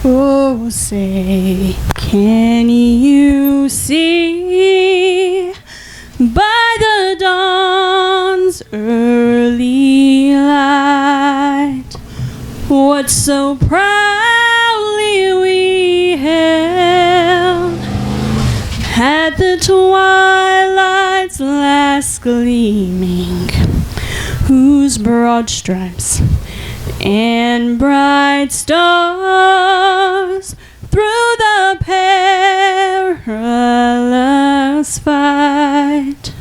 Oh, say, can you see by the dawn's early light what so proudly we held at the twilight's last gleaming, whose broad stripes and bright stars through the perilous fight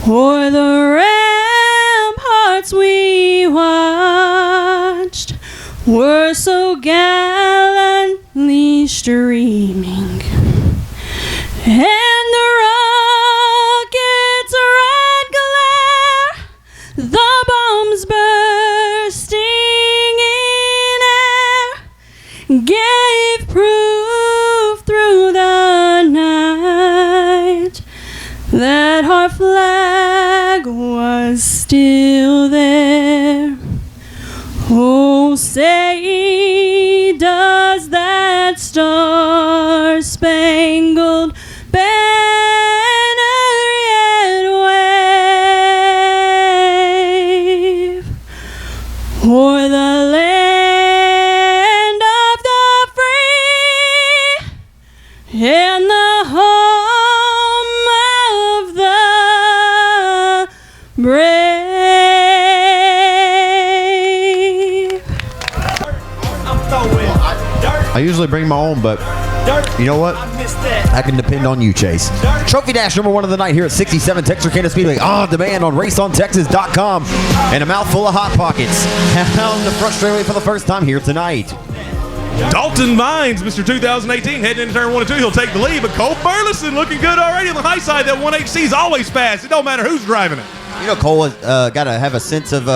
o'er the ramparts we watched were so gallantly streaming, and the rocket's red glare, the bombs bursting in air, gave proof through the night that our flag was still there. Oh, say, does that star-spangled banner yet wave o'er the land of the free and the home of the brave? I usually bring my own, but you know what? I can depend on you, Chase. Trophy Dash number 1 of the night here at 67 Texarkana Speedway. On demand on raceontexas.com. And a mouthful of Hot Pockets. Down the front straightaway for the first time here tonight. Dalton Vines, Mr. 2018, heading into turn 1 and 2. He'll take the lead, but Cole Burleson looking good already on the high side. That 1HC is always fast. It don't matter who's driving it. You know, Cole has got to have a sense of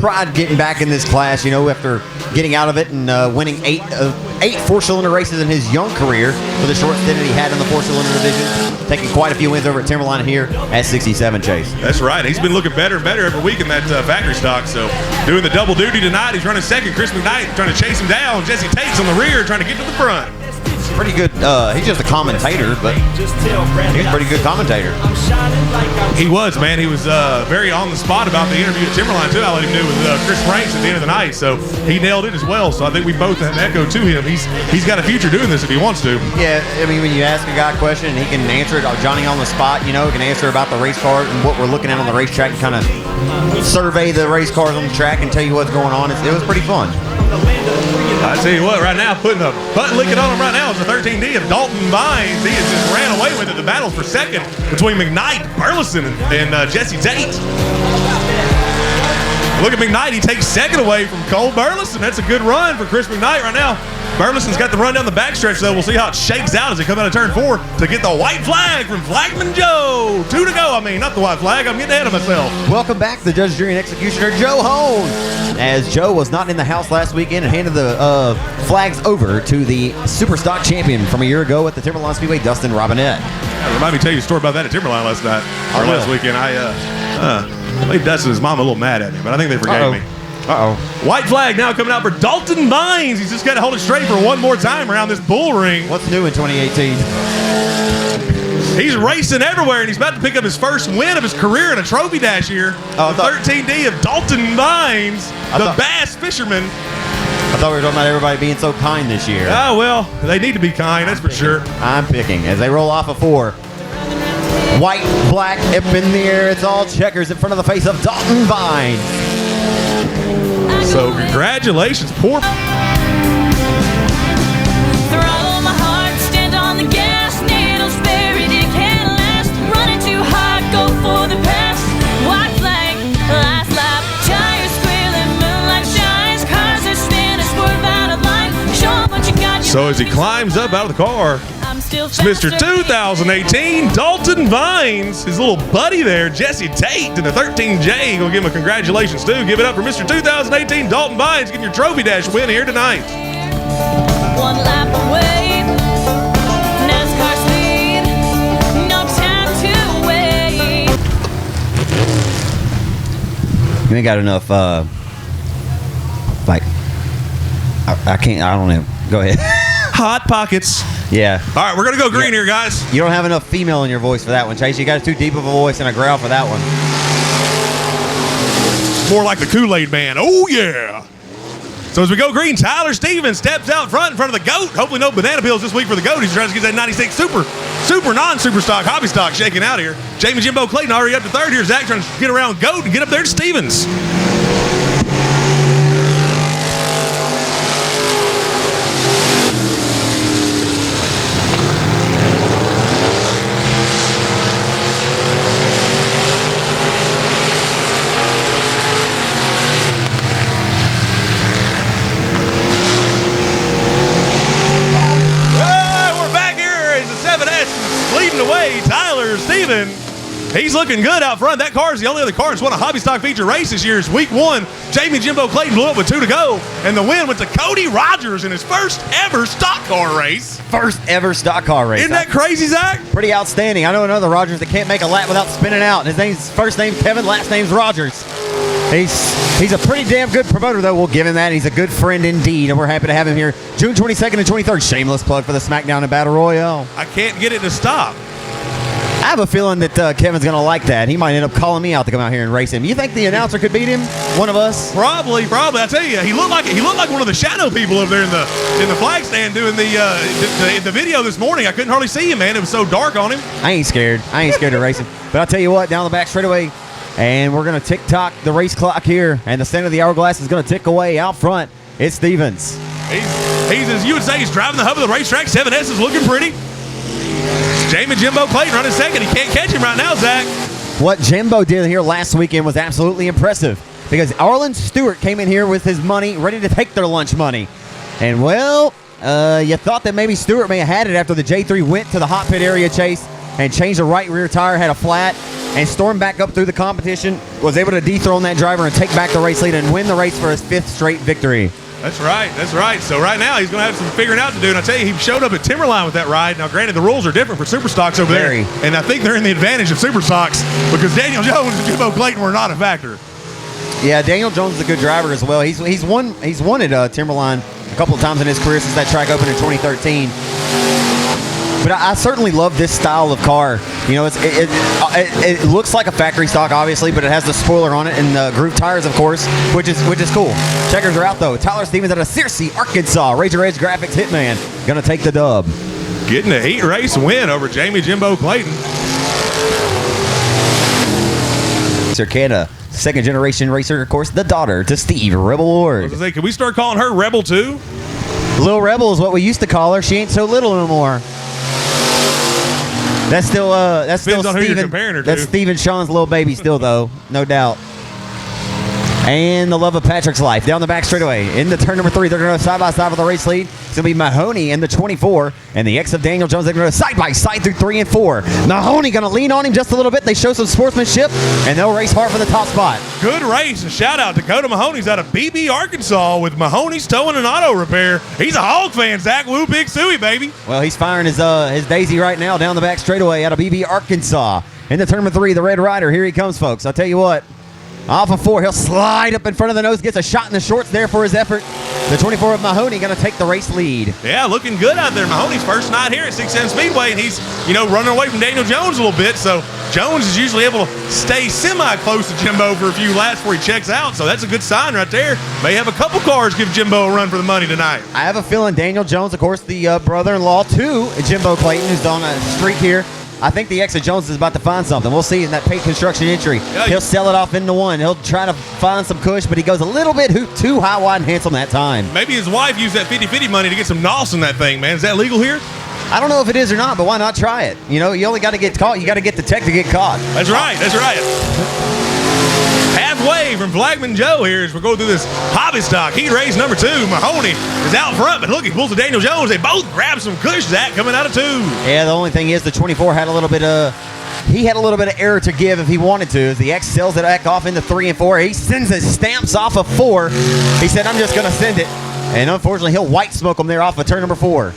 pride getting back in this class, you know, after getting out of it and winning eight four-cylinder races in his young career for the short stint that he had in the four-cylinder division, taking quite a few wins over at Timberline here at 67, Chase. That's right. He's been looking better and better every week in that factory stock. So doing the double duty tonight. He's running second. Chris McKnight trying to chase him down. Jesse Tate's on the rear trying to get to the front. Pretty good. He's just a commentator, but he's a pretty good commentator. He was, man. He was very on the spot about the interview at Timberline, too. I let him do with Chris Franks at the end of the night. So he nailed it as well. So I think we both have echo to him. He's got a future doing this if he wants to. Yeah, I mean, when you ask a guy a question and he can answer it, Johnny on the spot, you know, can answer about the race car and what we're looking at on the racetrack and kind of survey the race cars on the track and tell you what's going on. It was pretty fun. I tell you what, right now, putting a butt licking on him right now is the 13D of Dalton Vines. He has just ran away with it. The battle for second between McKnight, Burleson, and Jesse Tate. Look at McKnight. He takes second away from Cole Burleson. That's a good run for Chris McKnight right now. Burleson's got the run down the backstretch, though. We'll see how it shakes out as they come out of turn 4 to get the white flag from Flagman Joe. 2 to go. I mean, not the white flag. I'm getting ahead of myself. Welcome back to the judge, jury, and executioner, Joe Hone. As Joe was not in the house last weekend and handed the flags over to the super stock champion from a year ago at the Timberline Speedway, Dustin Robinette. Remind me to tell you a story about that at Timberline last night, or last weekend. I made Dustin and his mom a little mad at me, but I think they forgave me. White flag now coming out for Dalton Vines. He's just got to hold it straight for one more time around this bull ring. What's new in 2018? He's racing everywhere, and he's about to pick up his first win of his career in a trophy dash here. The 13D of Dalton Vines, the bass fisherman. I thought we were talking about everybody being so kind this year. Oh, well, they need to be kind, that's for sure. I'm picking as they roll off a 4. White, black, up in the air. It's all checkers in front of the face of Dalton Vines. So congratulations, poor. Throttle my heart, stand on the gas, needle spare it, it can't last. Running too hard, go for the pass. White flag, last lap, tires squealing, moonlight shines, cars are standing, swerve out of line. Show 'em what you got. So as he climbs up out of the car, it's Mr. 2018, Dalton Vines, his little buddy there, Jesse Tate, and the 13J. Gonna give him a congratulations, too. Give it up for Mr. 2018, Dalton Vines, getting your trophy dash win here tonight. One lap away, NASCAR speed, no time to wait. You ain't got enough, like, I can't. I don't know. Go ahead. Hot Pockets. Yeah. All right, we're going to go green here, guys. You don't have enough female in your voice for that one, Chase. You got too deep of a voice and a growl for that one. More like the Kool-Aid Man. Oh, yeah. So as we go green, Tyler Stevens steps out front in front of the GOAT. Hopefully no banana peels this week for the GOAT. He's trying to get that 96 super non-super stock, hobby stock shaking out here. Jamie Jimbo Clayton already up to third here. Zach trying to get around GOAT and get up there to Stevens. Tyler Steven, he's looking good out front. That car is the only other car that's won a hobby stock feature race this year. It's week 1. Jamie Jimbo Clayton blew up with 2 to go, and the win went to Cody Rogers in his first ever stock car race. First ever stock car race. Isn't that crazy, Zach? Pretty outstanding. I know another Rogers that can't make a lap without spinning out. His first name's Kevin, last name's Rogers. He's a pretty damn good promoter, though. We'll give him that. He's a good friend indeed, and we're happy to have him here. June 22nd and 23rd. Shameless plug for the SmackDown and Battle Royale. I can't get it to stop. I have a feeling that Kevin's going to like that. He might end up calling me out to come out here and race him. You think the announcer could beat him? One of us? Probably. I tell you, he looked like one of the shadow people over there in the flag stand doing the video this morning. I couldn't hardly see him, man. It was so dark on him. I ain't scared to race him. But I'll tell you what, down the back straightaway, and we're going to tick-tock the race clock here, and the center of the hourglass is going to tick away out front. It's Stevens. He's as you would say, he's driving the hub of the racetrack. 7S is looking pretty. Jamie Jimbo Clayton running second. He can't catch him right now, Zach. What Jimbo did here last weekend was absolutely impressive because Arlen Stewart came in here with his money, ready to take their lunch money. And, well, you thought that maybe Stewart may have had it after the J3 went to the hot pit area chase and changed the right rear tire, had a flat, and stormed back up through the competition, was able to dethrone that driver and take back the race lead and win the race for his 5th straight victory. That's right. So right now he's going to have some figuring out to do. And I tell you, he showed up at Timberline with that ride. Now, granted, the rules are different for Super Stocks over there. And I think they're in the advantage of Super Stocks because Daniel Jones and Jimbo Clayton were not a factor. Yeah, Daniel Jones is a good driver as well. He's won at Timberline a couple of times in his career since that track opened in 2013. But I certainly love this style of car. You know, it looks like a factory stock, obviously, but it has the spoiler on it and the groove tires, of course, which is cool. Checkers are out, though. Tyler Stevens out of Searcy, Arkansas. Razor Edge Graphics Hitman going to take the dub. Getting a heat race win over Jamie Jimbo Clayton. Texarkana, second-generation racer, of course, the daughter to Steve Rebel Ward. I was going to say, can we start calling her Rebel, too? Little Rebel is what we used to call her. She ain't so little no more. That's still Steven. That's Steven Sean's little baby still, though, no doubt. And the love of Patrick's life down the back straightaway into turn number 3. They're going to go side by side with the race lead. It's going to be Mahoney in the 24 and the X of Daniel Jones. They're going to go side by side through 3 and 4. Mahoney going to lean on him just a little bit. They show some sportsmanship and they'll race hard for the top spot. Good race. A shout out to Dakota Mahoney's out of BB, Arkansas with Mahoney's Towing and Auto Repair. He's a Hog fan, Zach. Woo, Big Suey, baby. Well, he's firing his daisy right now down the back straightaway out of BB, Arkansas. Into turn number 3, the Red Rider. Here he comes, folks. I'll tell you what. Off of 4, he'll slide up in front of the nose, gets a shot in the shorts there for his effort. The 24 of Mahoney going to take the race lead. Yeah, looking good out there. Mahoney's first night here at 610 Speedway, and he's, running away from Daniel Jones a little bit. So Jones is usually able to stay semi-close to Jimbo for a few laps before he checks out. So that's a good sign right there. May have a couple cars give Jimbo a run for the money tonight. I have a feeling Daniel Jones, of course, the brother-in-law to Jimbo Clayton, who's on a streak here. I think the X of Jones is about to find something. We'll see in that paint construction entry. Yeah, he'll sell it off into 1. He'll try to find some cush, but he goes a little bit too high, wide, and handsome that time. Maybe his wife used that 50-50 money to get some nos in that thing, man. Is that legal here? I don't know if it is or not, but why not try it? You only got to get caught. You got to get the tech to get caught. That's right. Halfway from Flagman Joe here as we're going through this hobby stock. Heat race number 2. Mahoney is out front, but look, he pulls to Daniel Jones. They both grab some cush, Zach, coming out of 2. Yeah, the only thing is the 24 had a little bit of error to give if he wanted to. As the X sells it back off into 3 and 4. He sends his stamps off of 4. He said, I'm just going to send it. And unfortunately, he'll white smoke him there off of turn number 4.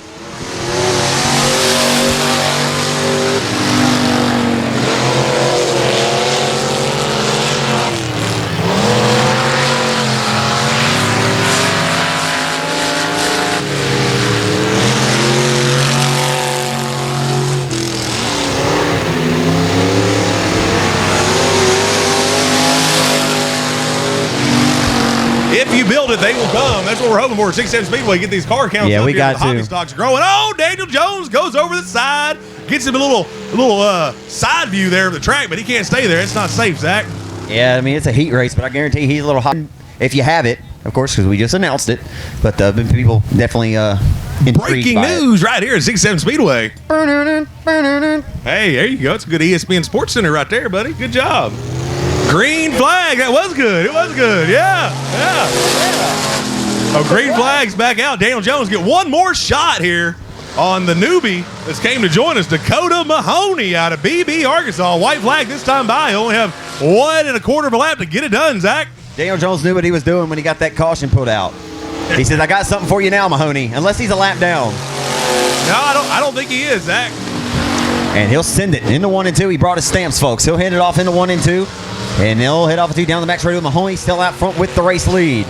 build it, they will come. That's what we're hoping for. 6-7 Speedway, get these car counts Yeah, up we here. got The hobby to. stocks growing. Oh, Daniel Jones goes over the side, gets him a little side view there of the track, but he can't stay there. It's not safe, Zach. Yeah, I mean, it's a heat race, but I guarantee he's a little hot. If you have it, of course, because we just announced it. But people definitely intrigued Breaking by it. news right here at 6-7 Speedway. Hey, there you go. It's a good ESPN Sports Center right there, buddy. Good job. Green flag. That was good. It was good. Yeah. Oh, green flag's back out. Daniel Jones get one more shot here on the newbie that's came to join us, Dakota Mahoney out of BB, Arkansas. White flag this time by. He'll only have 1 1/4 of a lap to get it done, Zach. Daniel Jones knew what he was doing when he got that caution pulled out. He said, I got something for you now, Mahoney, unless he's a lap down. No, I don't think he is, Zach. And he'll send it into 1 and 2. He brought his stamps, folks. He'll hand it off into 1 and 2. And they'll head off to down the back straight with Mahoney still out front with the race lead.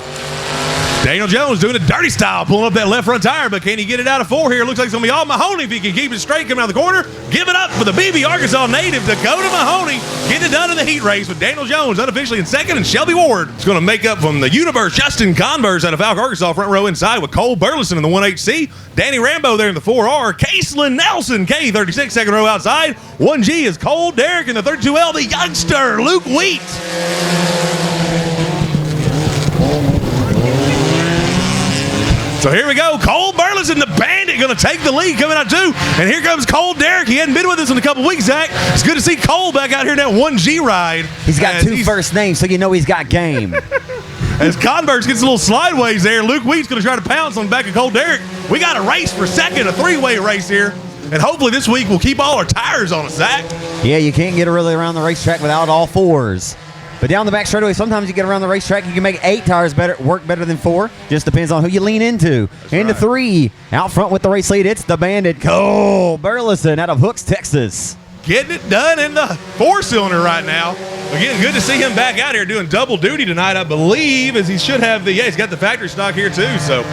Daniel Jones doing a dirty style, pulling up that left front tire, but can he get it out of 4 here? Looks like it's going to be all Mahoney if he can keep it straight coming out of the corner. Give it up for the BB Arkansas native, Dakota Mahoney, getting it done in the heat race with Daniel Jones unofficially in second, and Shelby Ward is going to make up from the universe. Justin Converse out of Falk, Arkansas, front row inside with Cole Burleson in the 1HC. Danny Rambo there in the 4R. Caselin Nelson, K36, second row outside. 1G is Cole Derrick in the 32L, the youngster, Luke Wheat. So here we go. Cole Burleson, the bandit, going to take the lead coming out too. And here comes Cole Derrick. He hadn't been with us in a couple weeks, Zach. It's good to see Cole back out here in that 1G ride. He's got two first names, so you know he's got game. As Converse gets a little slideways there, Luke Wheat's going to try to pounce on the back of Cole Derrick. We got a race for second, a 3-way race here. And hopefully this week we'll keep all our tires on us, Zach. Yeah, you can't get really around the racetrack without all 4s. But down the back straightaway, sometimes you get around the racetrack, you can make 8 tires work better than 4. Just depends on who you lean into. Into 3. Out front with the race lead, it's the bandit Cole Burleson out of Hooks, Texas. Getting it done in the 4-cylinder right now. Again, good to see him back out here doing double duty tonight, I believe, as he should have he's got the factory stock here too. So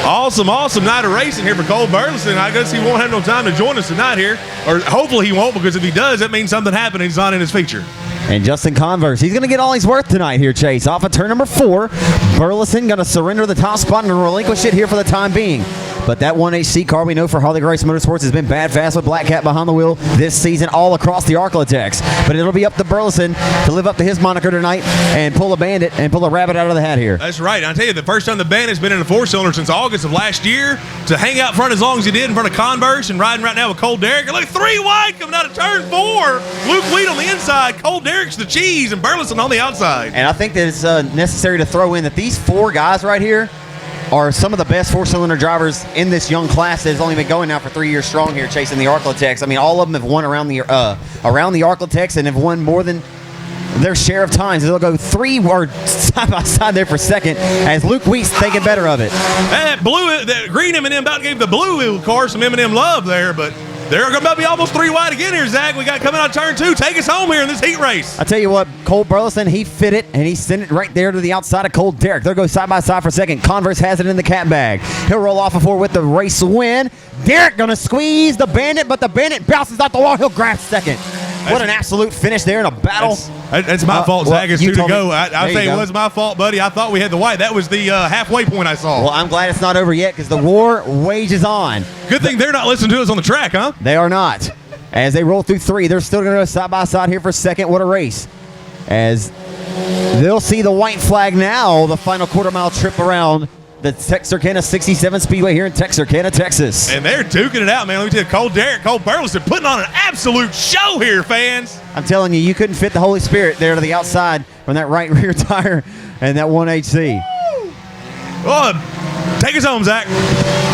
awesome night of racing here for Cole Burleson. I guess he won't have no time to join us tonight here. Or hopefully he won't, because if he does, that means something happened and he's not in his feature. And Justin Converse, he's going to get all he's worth tonight here, Chase. Off of turn number 4, Burleson going to surrender the top spot and relinquish it here for the time being. But that 1HC car we know for Harley Grace Motorsports has been bad fast with Black Cat behind the wheel this season all across the Arklatex. But it'll be up to Burleson to live up to his moniker tonight and pull a bandit and pull a rabbit out of the hat here. That's right. And I tell you, the first time the bandit's been in a 4-cylinder since August of last year, to hang out front as long as he did in front of Converse and riding right now with Cole Derrick. And look, 3 wide coming out of turn 4. Luke Wheat on the inside, Cole Derrick's the cheese, and Burleson on the outside. And I think that it's necessary to throw in that these 4 guys right here are some of the best 4-cylinder drivers in this young class that has only been going now for 3 years strong here chasing the Arklatex. I mean, all of them have won around the Arklatex and have won more than their share of times. They'll go 3 or side by side there for second as Luke Wheat's thinking better of it. And that green M&M about gave the blue car some M&M love there, but they're going to be almost 3 wide again here, Zach. We got coming out turn 2. Take us home here in this heat race. I tell you what, Cole Burleson, he fit it, and he sent it right there to the outside of Cole Derrick. They'll go side by side for second. Converse has it in the cat bag. He'll roll off before with the race win. Derrick going to squeeze the bandit, but the bandit bounces out the wall. He'll grab second. What an absolute finish there in a battle. That's my fault, Zach. It's 2 to go. I say it go. was my fault, buddy. I thought we had the white. That was the halfway point I saw. Well, I'm glad it's not over yet because the war wages on. Good thing they're not listening to us on the track, huh? They are not. As they roll through 3, they're still going to go side by side here for second. What a race. As they'll see the white flag now, the final quarter-mile trip around the Texarkana 67 Speedway here in Texarkana, Texas. And they're duking it out, man. Let me tell you, Cole Derrick, Cole Burleson putting on an absolute show here, fans. I'm telling you, you couldn't fit the Holy Spirit there to the outside from that right rear tire and that 1HC. Oh, take us home, Zach.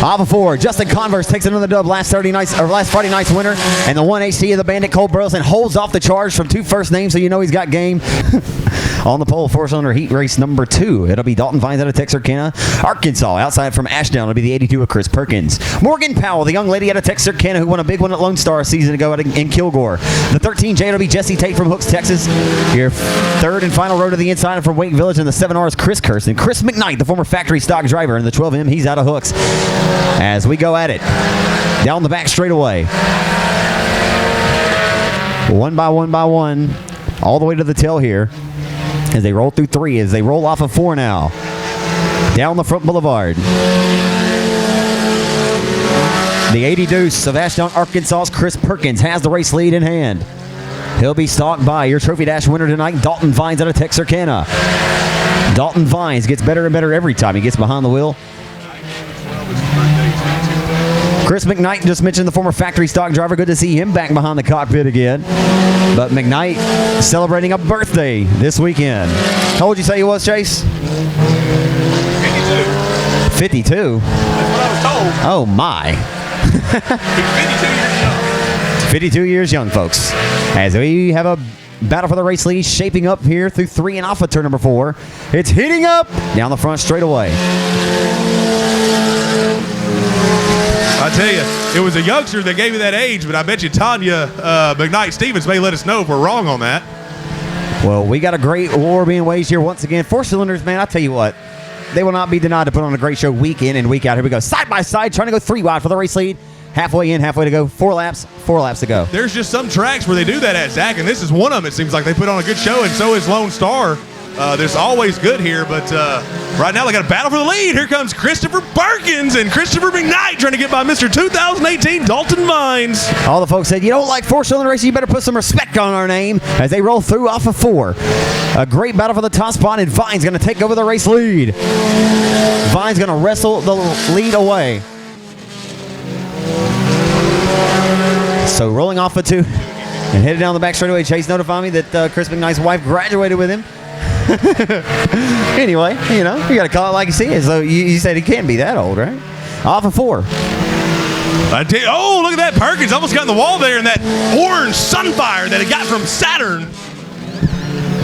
Off before, Justin Converse takes another dub last Friday night's winner, and the 1HC of the bandit Cole Burleson holds off the charge from 2 first names, so you know he's got game. On the pole, 4-cylinder heat race number 2. It'll be Dalton Vines out of Texarkana, Arkansas. Outside from Ashdown, it'll be the 82 of Chris Perkins. Morgan Powell, the young lady out of Texarkana who won a big one at Lone Star a season ago in Kilgore. The 13J will be Jesse Tate from Hooks, Texas. Your third and final row to the inside from Wake Village, and the 7R is Chris Kirsten. Chris McKnight, the former factory stock driver, and the 12M, he's out of Hooks. As we go at it, down the back straightaway. One by one, all the way to the tail here. As they roll through 3, as they roll off of 4 now. Down the front boulevard. The 80 Deuce of Ashdown, Arkansas's Chris Perkins has the race lead in hand. He'll be stalked by your Trophy Dash winner tonight, Dalton Vines out of Texarkana. Dalton Vines gets better and better every time he gets behind the wheel. Chris McKnight just mentioned the former factory stock driver. Good to see him back behind the cockpit again. But McKnight celebrating a birthday this weekend. How old did you say he was, Chase? 52. 52? That's what I was told. Oh, my. He's 52 years young. 52 years young, folks. As we have a battle for the race lead shaping up here through 3 and off of turn number 4. It's heating up down the front straightaway. I tell you, it was a youngster that gave me that age, but I bet you Tanya McKnight Stevens may let us know if we're wrong on that. Well, we got a great war being waged here once again. 4 cylinders, man, I'll tell you what. They will not be denied to put on a great show week in and week out. Here we go. Side by side, trying to go 3 wide for the race lead. Halfway in, halfway to go. 4 laps to go. There's just some tracks where they do that at, Zach, and this is one of them. It seems like they put on a good show, and so is Lone Star. There's always good here, but right now they got a battle for the lead. Here comes Christopher Perkins and Christopher McKnight trying to get by Mr. 2018 Dalton Vines. All the folks said, you don't like 4-cylinder racing, you better put some respect on our name as they roll through off of 4. A great battle for the top spot, and Vines going to take over the race lead. Vines going to wrestle the lead away. So rolling off of 2 and headed down the back straightaway. Chase notified me that Chris McKnight's wife graduated with him. Anyway, you know, you got to call it like you see it. So you said he can't be that old, right? Off of 4. Oh, look at that. Perkins almost got in the wall there in that orange Sunfire that he got from Saturn.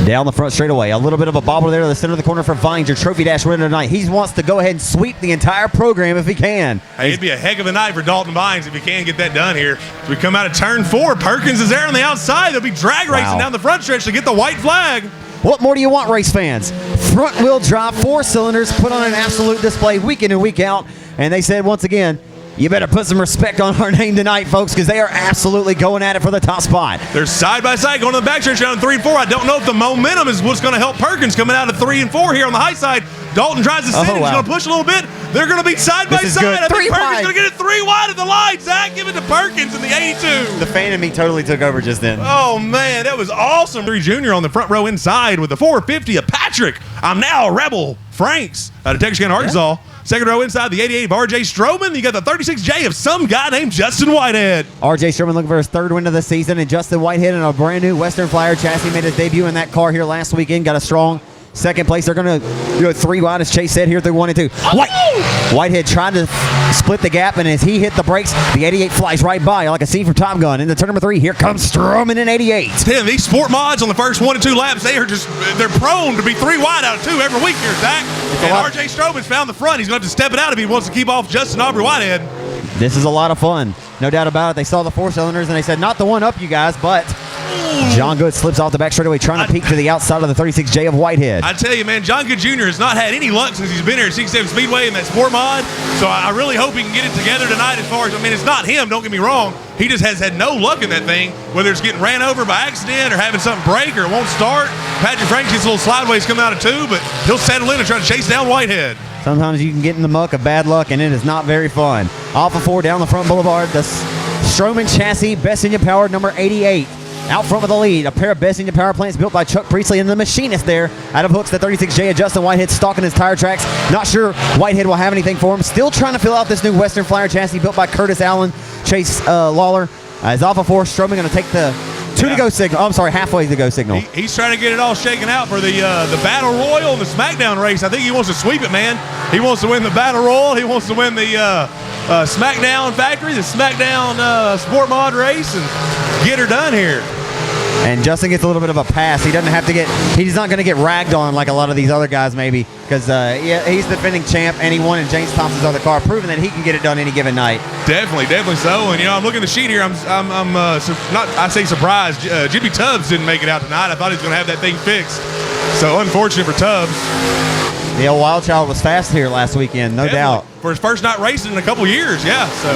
Down the front straightaway. A little bit of a bobble there to the center of the corner for Vines, your Trophy Dash winner tonight. He wants to go ahead and sweep the entire program if he can. Hey, it'd be a heck of a night for Dalton Vines if he can get that done here. As we come out of turn 4, Perkins is there on the outside. They'll be drag racing down the front stretch to get the white flag. What more do you want, race fans? Front wheel drive, 4 cylinders, put on an absolute display week in and week out. And they said once again, you better put some respect on our name tonight, folks, because they are absolutely going at it for the top spot. They're side by side going to the backstretch down 3 and 4. I don't know if the momentum is what's going to help Perkins coming out of 3 and 4 here on the high side. Dalton tries to sit. He's going to push a little bit. They're going to be side by side. I think Perkins going to get it 3 wide at the line. Zach, give it to Perkins in the 82. The fan in me totally took over just then. Oh, man, that was awesome. 3 Junior on the front row inside with the 450 of Patrick. I'm now a Rebel Franks out of Texarkana, Arkansas. Yeah. Second row inside, the 88 of R.J. Stroman. You got the 36J of some guy named Justin Whitehead. R.J. Stroman looking for his 3rd win of the season, and Justin Whitehead in a brand new Western Flyer chassis made his debut in that car here last weekend. Got a strong 2nd place. They're going to go 3 wide, as Chase said, here through 1 and 2. Whitehead tried to split the gap, and as he hit the brakes, the 88 flies right by like a scene from Top Gun. Into turn number 3, here comes Stroman in 88. Damn, these sport mods on the first 1 and 2 laps, they're prone to be 3 wide out of 2 every week here, Zach. And R.J. Stroman's found the front. He's going to have to step it out if he wants to keep off Justin Aubrey Whitehead. This is a lot of fun. No doubt about it. They saw the 4 cylinders, and they said, not the one up, you guys, but John Good slips off the back straightaway, trying to peek to the outside of the 36J of Whitehead. I tell you, man, John Good Jr. has not had any luck since he's been here at 67 Speedway in that sport mod. So I really hope he can get it together tonight as far as, I mean, it's not him, don't get me wrong. He just has had no luck in that thing, whether it's getting ran over by accident or having something break or it won't start. Patrick Franks gets a little sideways coming out of 2, but he'll settle in and try to chase down Whitehead. Sometimes you can get in the muck of bad luck, and it is not very fun. Off of 4 down the front boulevard, the Stroman chassis, best engine power, number 88. Out front with the lead, a pair of best engine power plants built by Chuck Priestley and the machinist there. Out of hooks, the 36J of Justin Whitehead stalking his tire tracks. Not sure Whitehead will have anything for him. Still trying to fill out this new Western Flyer chassis built by Curtis Allen, Chase Lawler. As off of 4, Stroman going to take the 2 to go signal. Oh, I'm sorry, halfway to go signal. He's trying to get it all shaken out for the Battle Royal and the SmackDown race. I think he wants to sweep it, man. He wants to win the Battle Royal. He wants to win the SmackDown Factory, the SmackDown Sport Mod race, and get her done here. And Justin gets a little bit of a pass. He doesn't have to get. He's not going to get ragged on like a lot of these other guys, maybe, because he's defending champ and he won in James Thompson's other car, proving that he can get it done any given night. Definitely so. And I'm looking at the sheet here. I say surprised. Jimmy Tubbs didn't make it out tonight. I thought he was going to have that thing fixed. So unfortunate for Tubbs. The old Wild Child was fast here last weekend, no doubt. For his first night racing in a couple years, yeah. So,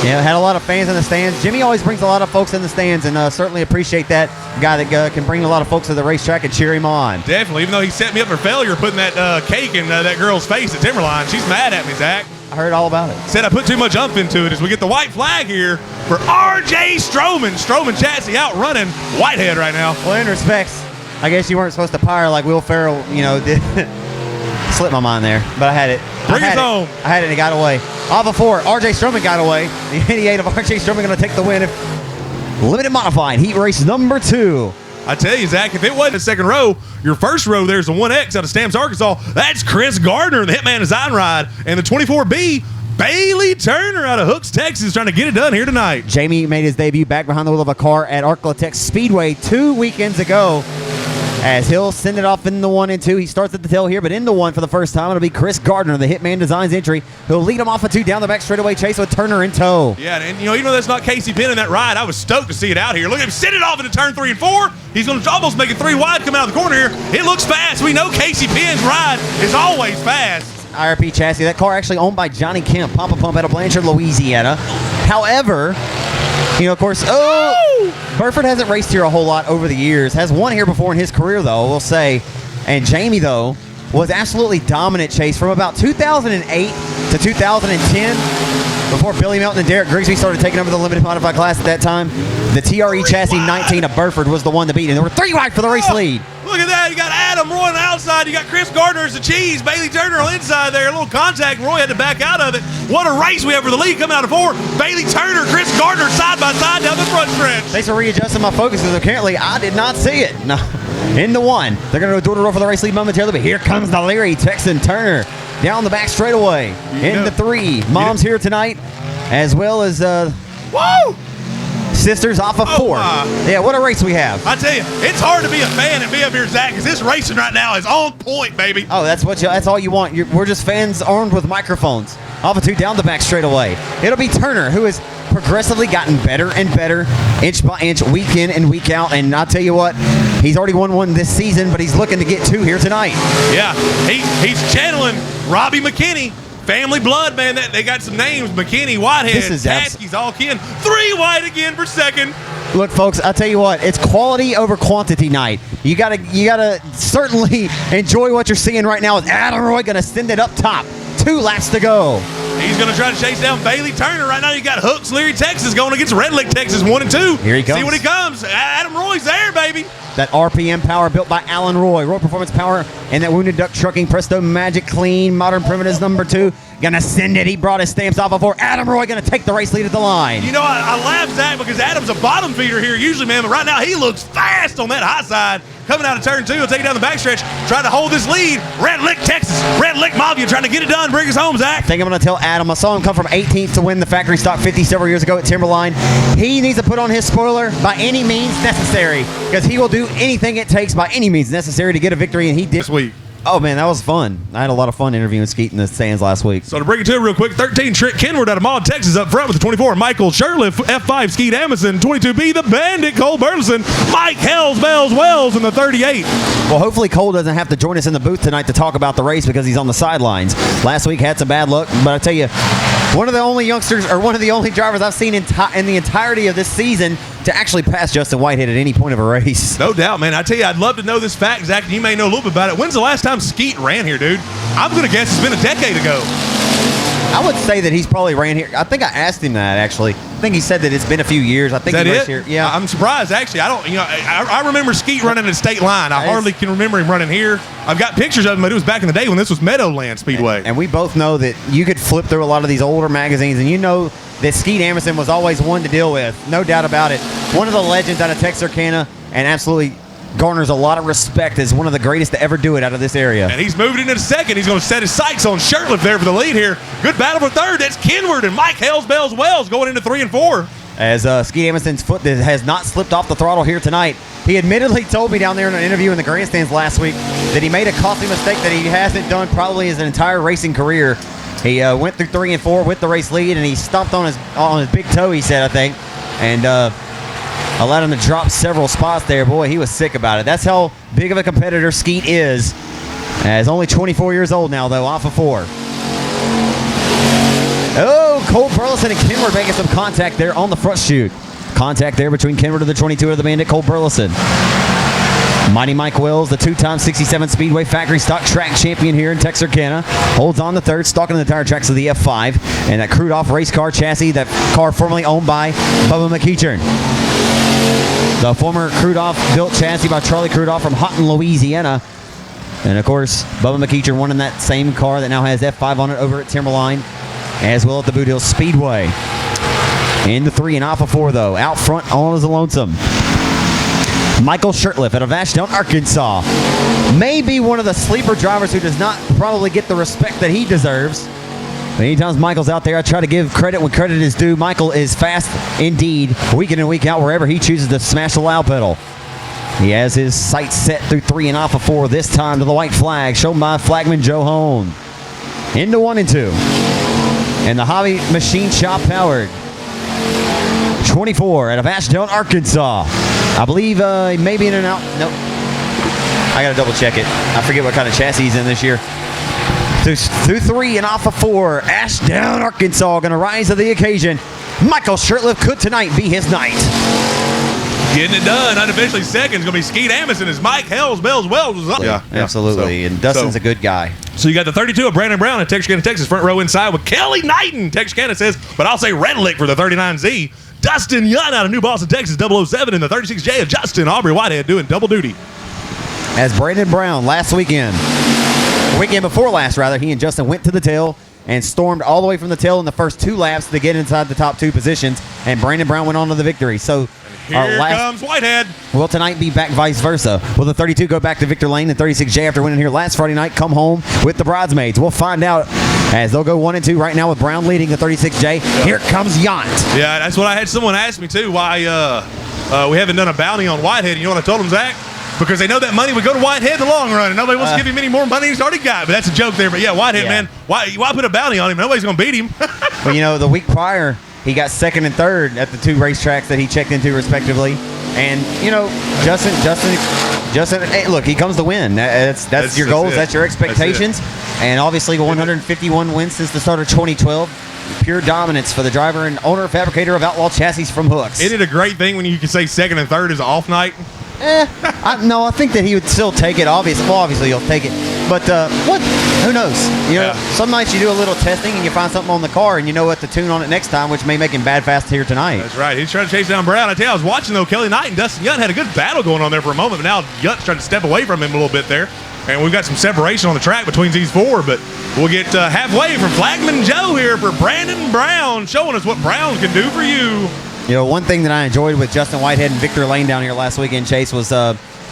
yeah, had a lot of fans in the stands. Jimmy always brings a lot of folks in the stands, and certainly appreciate that guy that can bring a lot of folks to the racetrack and cheer him on. Definitely, even though he set me up for failure putting that cake in that girl's face at Timberline. She's mad at me, Zach. I heard all about it. Said I put too much umph into it as we get the white flag here for R.J. Stroman. Stroman Chassis out running Whitehead right now. Well, in respects, I guess you weren't supposed to pyre like Will Ferrell, did. Slipped my mind there, but I had it. Bring us home. I had it and it got away. Off of 4, R.J. Stroman got away. The 88 of R.J. Stroman going to take the win. Limited modified heat race number 2. I tell you, Zach, if it wasn't the second row, your first row there's the 1X out of Stamps, Arkansas. That's Chris Gardner, the Hitman Design Ride, and the 24B, Bailey Turner out of Hooks, Texas, trying to get it done here tonight. Jamie made his debut back behind the wheel of a car at Arklatex Speedway 2 weekends ago. As he'll send it off in the 1 and 2. He starts at the tail here, but in the 1 for the first time. It'll be Chris Gardner, the Hitman Designs entry. He'll lead him off a 2 down the back straightaway chase with Turner in tow. Yeah, and even though that's not Casey Penn in that ride, I was stoked to see it out here. Look at him send it off into turn 3 and 4. He's going to almost make it 3 wide coming out of the corner here. It looks fast. We know Casey Penn's ride is always fast. IRP chassis. That car actually owned by Johnny Kemp, Papa Pump out of Blanchard, Louisiana. However, of course, Burford hasn't raced here a whole lot over the years. Has won here before in his career, though, we'll say. And Jamie, though, was absolutely dominant chase from about 2008 to 2010. Before Billy Melton and Derek Grigsby started taking over the limited modified class at that time, the TRE chassis 19 of Burford was the one to beat. And there were 3 wide for the race lead. Look at that. You got Adam Roy on the outside. You got Chris Gardner as the cheese. Bailey Turner on the inside there. A little contact. Roy had to back out of it. What a race we have for the lead coming out of 4. Bailey Turner, Chris Gardner side by side down the front stretch. Thanks for readjusting my focus because apparently I did not see it. No. In the 1. They're going to go door-to-door for the race lead momentarily, but here comes the Leary Texan Turner down the back straightaway. In the 3. Mom's here tonight, as well as Woo! Sisters off of 4. Yeah, what a race we have. I tell you, it's hard to be a fan and be up here, Zach, because this racing right now is on point, baby. Oh, that's all you want. We're just fans armed with microphones. Off of 2 down the back straightaway. It'll be Turner, who has progressively gotten better and better, inch by inch, week in and week out. And I'll tell you what, he's already won 1 this season, but he's looking to get 2 here tonight. Yeah, he's channeling Robbie McKinney. Family blood, man. They got some names. McKinney, Whitehead, Taskey's all kin. 3 wide again for second. Look, folks, I'll tell you what, it's quality over quantity night. You gotta certainly enjoy what you're seeing right now with Adam Roy gonna send it up top. 2 laps to go. He's going to try to chase down Bailey Turner. Right now you got Hooks, Leary, Texas going against Red Lick, Texas 1 and 2. Here he comes. See when he comes. Adam Roy's there, baby. That RPM power built by Alan Roy. Roy Performance Power and that Wounded Duck Trucking Presto Magic Clean Modern Primitives number 2. Gonna send it. He brought his stamps off before. Adam Roy gonna take the race lead at the line. I laugh, Zach, because Adam's a bottom feeder here usually, man. But right now he looks fast on that high side. Coming out of turn 2, he'll take it down the backstretch, trying to hold this lead. Red Lick, Texas. Red Lick Mafia trying to get it done. Bring us home, Zach. I think I'm going to tell Adam. I saw him come from 18th to win the factory stock 50 several years ago at Timberline. He needs to put on his spoiler by any means necessary because he will do anything it takes by any means necessary to get a victory, and he did. This week. Oh, man, that was fun. I had a lot of fun interviewing Skeet in the stands last week. So to bring it to it real quick, 13, Trent Kenward out of Maud, Texas up front with the 24. Michael Shirliff, F5, Skeet Amundsen, 22B, the Bandit, Cole Burleson, Mike Hells, Bells, Wells in the 38. Well, hopefully Cole doesn't have to join us in the booth tonight to talk about the race because he's on the sidelines. Last week had some bad luck, but I tell you, one of the only drivers I've seen in the entirety of this season to actually pass Justin Whitehead at any point of a race. No doubt, man. I tell you, I'd love to know this fact, Zach, and you may know a little bit about it. When's the last time Skeet ran here, dude? I'm going to guess it's been a decade ago. I would say that he's probably ran here. I think I asked him that, actually. I think he said that it's been a few years. I think he raced here. Yeah. I'm surprised, actually. I remember Skeet running at State Line. I hardly can remember him running here. I've got pictures of him, but it was back in the day when this was Meadowland Speedway. And we both know that you could flip through a lot of these older magazines, and you know that Skeet Amundsen was always one to deal with. No doubt about it. One of the legends out of Texarkana, and absolutely garners a lot of respect as one of the greatest to ever do it out of this area. And he's moving into second. He's going to set his sights on Shirtliff there for the lead here. Good battle for third. That's Kenward and Mike Hells, Bells, Wells going into 3 and 4. As Skeet Amundsen's foot has not slipped off the throttle here tonight. He admittedly told me down there in an interview in the grandstands last week that he made a costly mistake that he hasn't done probably his entire racing career. He went through 3 and 4 with the race lead, and he stomped on his big toe, he said, I think, and allowed him to drop several spots there. Boy, he was sick about it. That's how big of a competitor Skeet is. As only 24 years old now, though, off of 4. Oh, Cole Burleson and Kenward making some contact there on the front chute. Contact there between Kenward and the 22 of the Bandit, Cole Burleson. Mighty Mike Wells, the 2-time 67 Speedway factory stock track champion here in Texarkana, holds on to third, stalking the tire tracks of the F5, and that crude off race car chassis, that car formerly owned by Bubba McEachern. The former crude off built chassis by Charlie Crudoff from Houghton, Louisiana. And of course, Bubba McEachern won in that same car that now has F5 on it over at Timberline, as well at the Boot Hill Speedway. In the 3 and off of 4, though, out front all is a lonesome. Michael Shirtliff out of Ashdown, Arkansas. May be one of the sleeper drivers who does not probably get the respect that he deserves. But anytime Michael's out there, I try to give credit when credit is due. Michael is fast indeed, week in and week out, wherever he chooses to smash the loud pedal. He has his sights set through 3 and off of 4, this time to the white flag, shown by flagman Joe Hone. Into 1 and 2. And the Hobby Machine Shop powered 24 out of Ashdown, Arkansas. I believe he may be in and out. Nope. I got to double check it. I forget what kind of chassis he's in this year. Through 3 and off of 4, Ashdown, Arkansas going to rise to the occasion. Michael Shirtliff could tonight be his night. Getting it done. Unofficially second is going to be Skeet Amundsen as Mike Hells Bells Wells was up. Yeah, absolutely. And Dustin's a good guy. So you got the 32 of Brandon Brown in Texarkana, Texas, front row inside with Kelly Knighton. Texarkana says, but I'll say Redlick for the 39Z. Dustin Young out of New Boston, Texas, 007 in the 36J of Justin Aubrey Whitehead doing double duty. As Brandon Brown weekend before last, rather, he and Justin went to the tail and stormed all the way from the tail in the first 2 laps to get inside the top 2 positions, and Brandon Brown went on to the victory. So here comes Whitehead. Will tonight be back vice versa? Will the 32 go back to Victor Lane and 36J after winning here last Friday night, come home with the bridesmaids? We'll find out as they'll go 1 and 2 right now with Brown leading the 36J. Here comes Yant. Yeah, that's what I had someone ask me too, why we haven't done a bounty on Whitehead. You know what I told them, Zach? Because they know that money would go to Whitehead in the long run, and nobody wants to give him any more money he's already got. But that's a joke there. But yeah, Whitehead, man, why put a bounty on him? Nobody's going to beat him. Well, you know, the week prior, he got 2nd and 3rd at the 2 racetracks that he checked into respectively. And, you know, Justin, hey, look, he comes to win. That's your goals. That's your expectations. And obviously, 151 wins since the start of 2012. Pure dominance for the driver and owner, fabricator of Outlaw Chassis from Hooks. Isn't it a great thing when you can say 2nd and 3rd is an off night? No, I think that he would still take it. Obviously he'll take it. But who knows? You know, some nights you do a little testing and you find something on the car and you know what to tune on it next time, which may make him bad fast here tonight. That's right. He's trying to chase down Brown. I tell you, I was watching though, Kelly Knight and Dustin Yutt had a good battle going on there for a moment, but now Yutt's trying to step away from him a little bit there. And we've got some separation on the track between these 4, but we'll get halfway from Flagman Joe here for Brandon Brown, showing us what Brown can do for you. You know, one thing that I enjoyed with Justin Whitehead and Victor Lane down here last weekend, Chase, was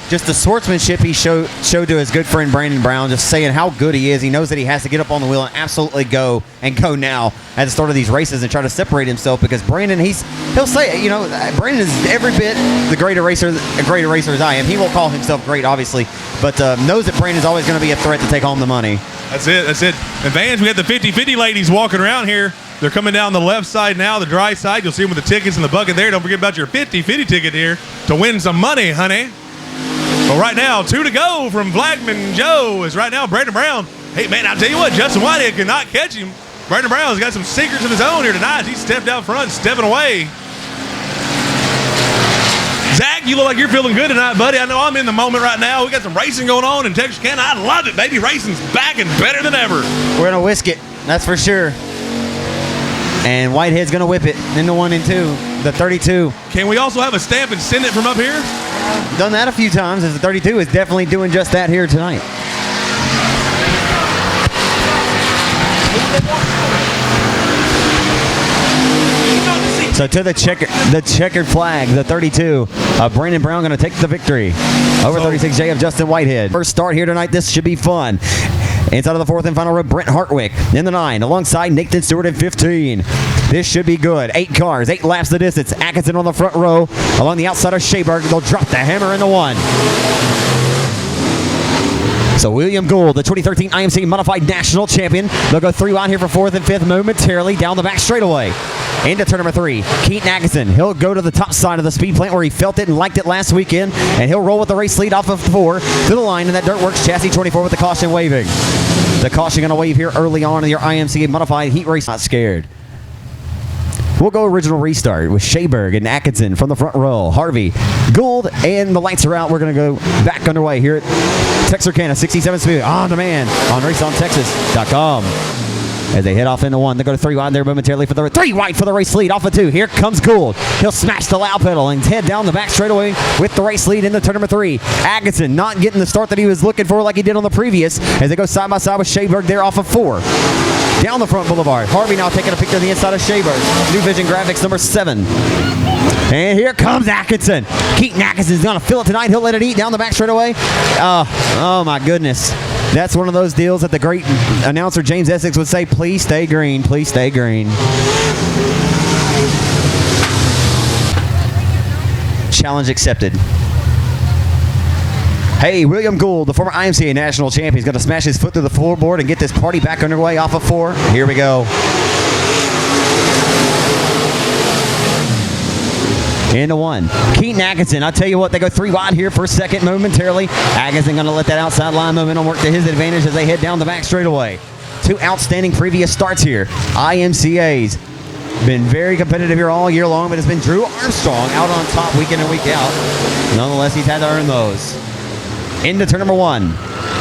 just the sportsmanship he showed to his good friend Brandon Brown, just saying how good he is. He knows that he has to get up on the wheel and absolutely go now at the start of these races and try to separate himself, because Brandon, he'll say, you know, Brandon is every bit a greater racer as I am. He won't call himself great, obviously, but knows that Brandon's always going to be a threat to take home the money. That's it. And Vans, we got the 50-50 ladies walking around here. They're coming down the left side now, the dry side. You'll see them with the tickets in the bucket there. Don't forget about your 50-50 ticket here to win some money, honey. But right now, 2 to go from Flagman Joe is right now Brandon Brown. Hey, man, I'll tell you what, Justin Whitehead cannot catch him. Brandon Brown's got some secrets of his own here tonight. He stepped out front, stepping away. Zach, you look like you're feeling good tonight, buddy. I know I'm in the moment right now. We got some racing going on in Texarkana. I love it, baby. Racing's back and better than ever. We're going to whisk it, that's for sure. And Whitehead's going to whip it into 1 and 2, the 32. Can we also have a stamp and send it from up here? Done that a few times, as the 32 is definitely doing just that here tonight. So to the checkered flag, the 32 of Brandon Brown going to take the victory over 36J of Justin Whitehead. First start here tonight. This should be fun. Inside of the 4th and final row, Brent Hartwick in the 9, alongside Nathan Stewart in 15. This should be good. 8 cars, 8 laps the distance. Atkinson on the front row. Along the outside of Shaberg, they'll drop the hammer in the 1. So William Gould, the 2013 IMC Modified National Champion. They'll go 3 wide here for 4th and 5th momentarily down the back straightaway. Into turn number 3. Keaton Atkinson. He'll go to the top side of the speed plant where he felt it and liked it last weekend, and he'll roll with the race lead off of 4 to the line in that Dirt Works chassis 24 with the caution waving. The caution going to wave here early on in your IMCA modified heat race. Not scared. We'll go original restart with Shayberg and Atkinson from the front row. Harvey, Gould, and the lights are out. We're going to go back underway here at Texarkana 67 Speedway on demand on raceontexas.com. As they head off into 1, they go to 3 wide there momentarily for the 3 wide for the race lead off of 2. Here comes Gould. He'll smash the loud pedal and head down the back straightaway with the race lead into turn number 3. Atkinson not getting the start that he was looking for like he did on the previous as they go side by side with Shayberg there off of 4. Down the front boulevard. Harvey now taking a picture of the inside of Shayberg. New Vision Graphics number 7. And here comes Atkinson. Keaton Atkinson's going to fill it tonight. He'll let it eat down the back straightaway. Oh my goodness. That's one of those deals that the great announcer James Essex would say, please stay green, please stay green. Challenge accepted. Hey, William Gould, the former IMCA national champion, is going to smash his foot through the floorboard and get this party back underway off of 4. Here we go. Into 1. Keaton Atkinson. I'll tell you what, they go 3 wide here for a second momentarily. Atkinson going to let that outside line momentum work to his advantage as they head down the back straightaway. 2 outstanding previous starts here. IMCA's been very competitive here all year long, but it's been Drew Armstrong out on top week in and week out. Nonetheless, he's had to earn those. Into turn number 1.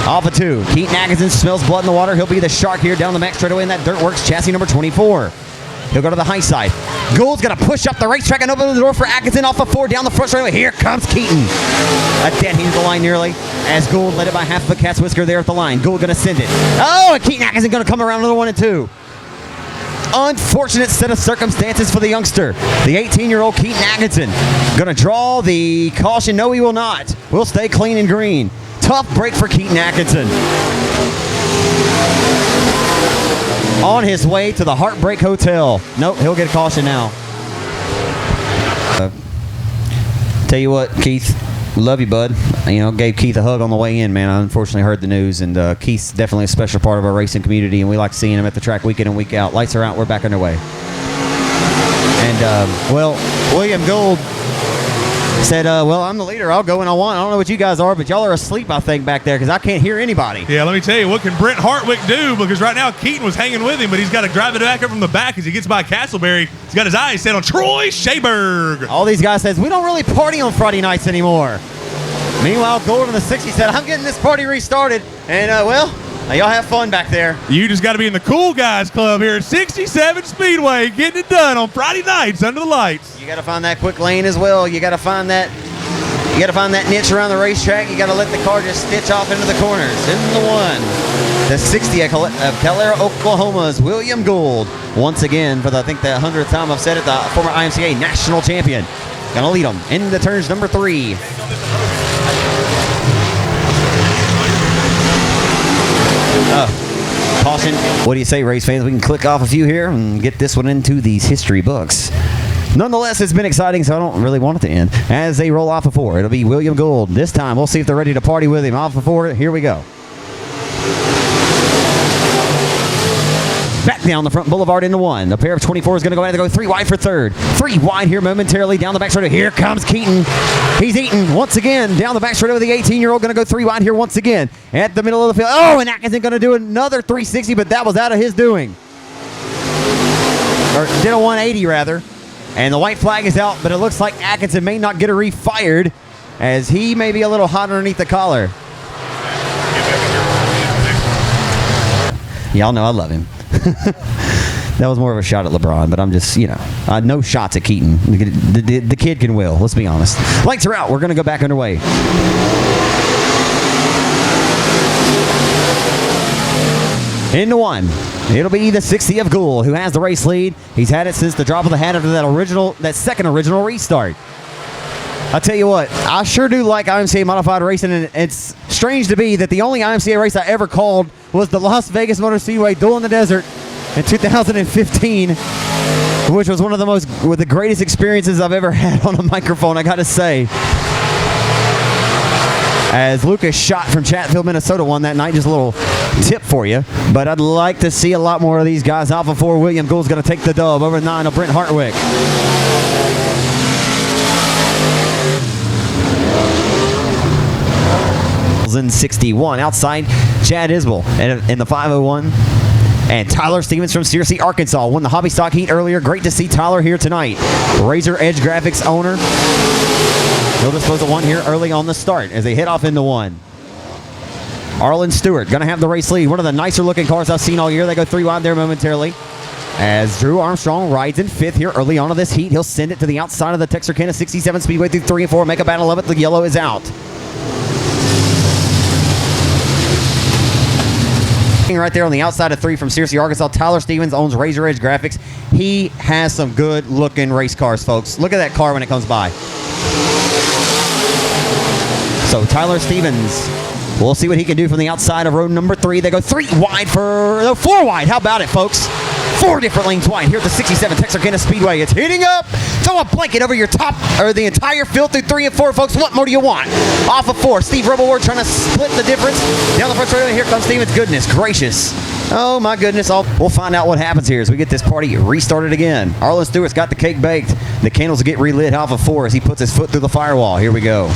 Off of 2. Keaton Atkinson smells blood in the water. He'll be the shark here down the back straightaway in that Dirt Works chassis number 24. He'll go to the high side. Gould's going to push up the racetrack and open the door for Atkinson off of 4 down the front straightaway. Here comes Keaton. A dead heat at the line nearly as Gould led it by half of a cat's whisker there at the line. Gould going to send it. Oh, and Keaton Atkinson going to come around another 1 and 2. Unfortunate set of circumstances for the youngster. The 18-year-old Keaton Atkinson going to draw the caution. No, he will not. We'll stay clean and green. Tough break for Keaton Atkinson. On his way to the Heartbreak Hotel. Nope, he'll get a caution now. Tell you what, Keith, love you, bud. You know, gave Keith a hug on the way in, man. I unfortunately heard the news, and Keith's definitely a special part of our racing community, and we like seeing him at the track week in and week out. Lights are out. We're back underway. And, well, William Gould said, well, I'm the leader. I'll go when I want. I don't know what you guys are, but y'all are asleep, I think, back there because I can't hear anybody. Yeah, let me tell you, what can Brent Hartwick do? Because right now Keaton was hanging with him, but he's got to drive it back up from the back as he gets by Castleberry. He's got his eyes set on Troy Shayberg. All these guys says, we don't really party on Friday nights anymore. Meanwhile, Gould in the 60 said, I'm getting this party restarted. And, well, y'all have fun back there. You just got to be in the cool guys club here at 67 Speedway, getting it done on Friday nights under the lights. You got to find that quick lane as well. You got to find that. You got to find that niche around the racetrack. You got to let the car just stitch off into the corners. In the 1, the 60 of Calera, Oklahoma's William Gould. Once again, for the, I think the 100th time I've said it, the former IMCA national champion. Gonna lead them into turns number 3. Caution. What do you say, race fans? We can click off a few here and get this one into these history books. Nonetheless, it's been exciting, so I don't really want it to end. As they roll off of 4, it'll be William Gould. This time, we'll see if they're ready to party with him. Off of 4, here we go. Back down the front boulevard into 1. A pair of 24 is going to go ahead and go 3 wide for 3rd. 3 wide here momentarily down the back straightaway. Here comes Keaton. He's eaten once again down the back straightaway. The 18-year-old going to go 3 wide here once again at the middle of the field. Oh, and Atkinson going to do another 360, but that was out of his doing. Or did a 180 rather. And the white flag is out, but it looks like Atkinson may not get a refired as he may be a little hot underneath the collar. Y'all know I love him. That was more of a shot at LeBron, but I'm just, you know, no shots at Keaton. The kid can will, let's be honest. Lights are out. We're going to go back underway. Into 1. It'll be the 60 of Gould who has the race lead. He's had it since the drop of the hat after that second original restart. I'll tell you what, I sure do like IMCA modified racing, and it's strange to be that the only IMCA race I ever called was the Las Vegas Motor Speedway Duel in the Desert in 2015, which was one of the greatest experiences I've ever had on a microphone, I gotta say. As Lucas Schott from Chatfield, Minnesota won that night, just a little tip for you, but I'd like to see a lot more of these guys. Alpha 4 William Gould's going to take the dub over 9 of Brent Hartwick. In 61 outside Chad Isbell in the 501. And Tyler Stevens from Searcy, Arkansas won the hobby stock heat earlier. Great to see Tyler here tonight. Razor Edge Graphics owner. He'll dispose of one here early on the start as they hit off into one. Arlen Stewart going to have the race lead. One of the nicer looking cars I've seen all year. They go 3 wide there momentarily. As Drew Armstrong rides in 5th here early on of this heat. He'll send it to the outside of the Texarkana 67 Speedway through 3 and 4. Make a battle of it. The yellow is out. Right there on the outside of 3 from Searcy, Arkansas, Tyler Stevens owns Razor Edge Graphics. He has some good looking race cars, folks. Look at that car when it comes by. So Tyler Stevens, we'll see what he can do from the outside of road number 3. They go 4 wide. How about it, folks? 4 different lanes wide here at the 67 Texarkana Speedway. It's heating up. Throw a blanket over your top, or the entire field through 3 and 4, folks. What more do you want? Off of 4, Steve Rebelward trying to split the difference. Down the front straight, here comes Stevens. Goodness gracious. Oh my goodness. We'll find out what happens here as we get this party restarted again. Arlen Stewart's got the cake baked. The candles get relit off of 4 as he puts his foot through the firewall. Here we go.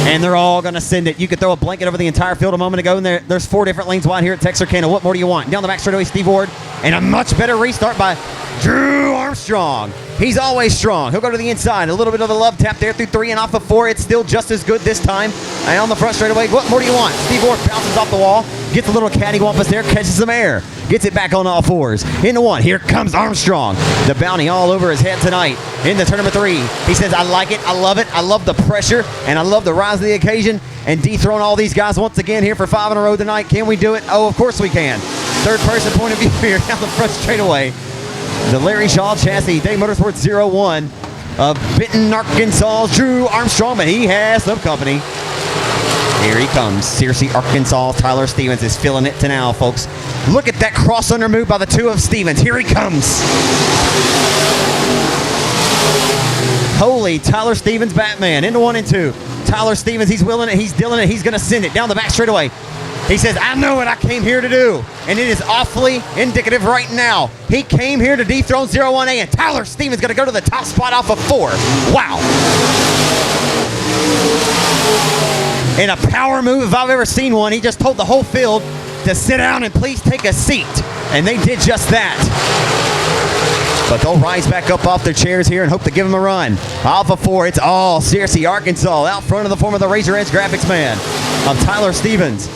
And they're all going to send it. You could throw a blanket over the entire field a moment ago, and there's 4 different lanes wide here at Texarkana. What more do you want? Down the back straightaway, Steve Ward, and a much better restart by Drew Armstrong. He's always strong. He'll go to the inside. A little bit of a love tap there through 3 and off of 4. It's still just as good this time. And on the front straightaway, what more do you want? Steve Ward bounces off the wall, gets a little cattywampus there, catches some air, gets it back on all 4s. Into 1. Here comes Armstrong. The bounty all over his head tonight. Into turn number 3. He says, I like it. I love it. I love the pressure, and I love the rise of the occasion. And dethrone all these guys once again here for 5 in a row tonight. Can we do it? Oh, of course we can. Third person point of view here down the front straightaway. The Larry Shaw chassis, Day Motorsports 01 of Benton, Arkansas, Drew Armstrong, but he has some company. Here he comes. Searcy, Arkansas. Tyler Stevens is filling it to now, folks. Look at that cross under move by the 2 of Stevens. Here he comes. Holy Tyler Stevens, Batman. Into 1 and 2. Tyler Stevens, he's willing it. He's dealing it. He's going to send it down the back straightaway. He says, I know what I came here to do. And it is awfully indicative right now. He came here to dethrone 01A, and Tyler Stevens going to go to the top spot off of 4. Wow. In a power move, if I've ever seen one, he just told the whole field to sit down and please take a seat. And they did just that. But they'll rise back up off their chairs here and hope to give him a run. Off of 4, it's all Searcy, Arkansas, out front of the form of the Razor Edge Graphics man of Tyler Stevens,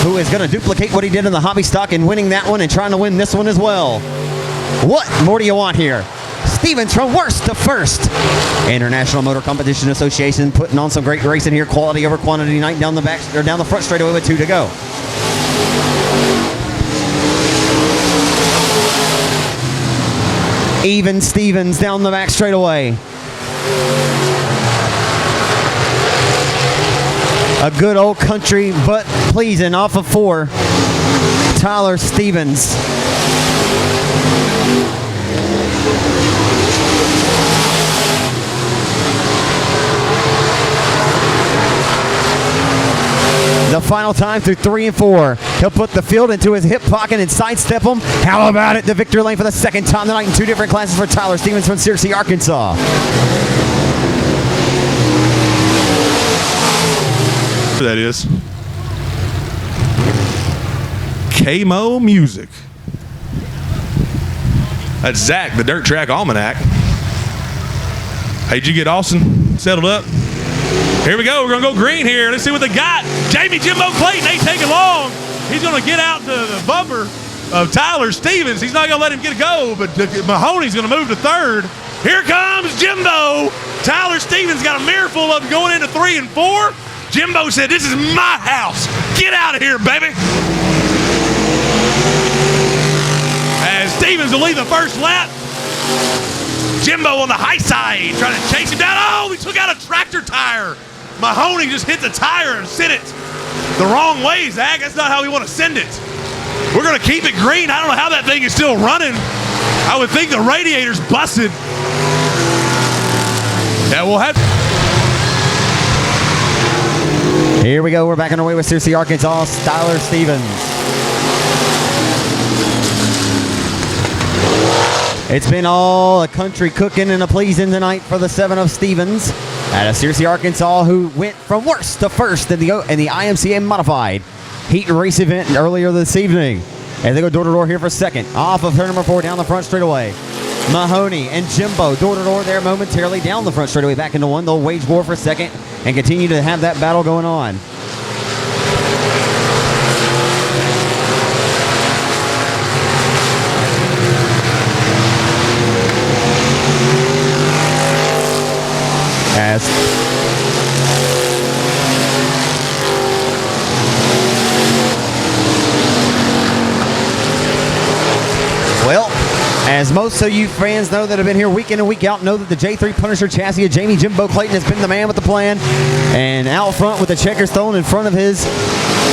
who is going to duplicate what he did in the hobby stock and winning that one and trying to win this one as well. What more do you want here? Stevens from worst to first. International Motor Competition Association putting on some great racing here. Quality over quantity night down the back or down the front straightaway with 2 to go. Even Stevens down the back straightaway. A good old country, but pleasing off of 4. Tyler Stevens. The final time through 3 and 4. He'll put the field into his hip pocket and sidestep him. How about it? The victory lane for the second time tonight in 2 different classes for Tyler Stevens from Searcy, Arkansas. That is KMO Music. That's Zach, the Dirt Track Almanac. Hey, did you get Austin settled up? Here we go. We're going to go green here. Let's see what they got. Jamie Jimbo Clayton ain't taking long. He's going to get out to the bumper of Tyler Stevens. He's not going to let him get a go, but Mahoney's going to move to 3rd. Here comes Jimbo. Tyler Stevens got a mirror full of them going into 3 and 4. Jimbo said, this is my house. Get out of here, baby. As Stevens will lead the first lap. Jimbo on the high side trying to chase him down. Oh, he took out a tractor tire. Mahoney just hit the tire and sent it the wrong way, Zach. That's not how we want to send it. We're going to keep it green. I don't know how that thing is still running. I would think the radiator's busted. Yeah, we'll have... Here we go. We're back on our way with Searcy, Arkansas. Tyler Stevens. It's been all a country cooking and a pleasing tonight for the 7 of Stevens out of Searcy, Arkansas, who went from worst to first in the IMCA Modified Heat Race event earlier this evening. As they go door to door here for second. Off of turn number 4 down the front straightaway. Mahoney and Jimbo door to door there momentarily down the front straightaway back into one. They'll wage war for second and continue to have that battle going on. As most of you fans know that have been here week in and week out know that the J3 Punisher chassis of Jamie Jimbo Clayton has been the man with the plan. And out front with the checkers thrown in front of his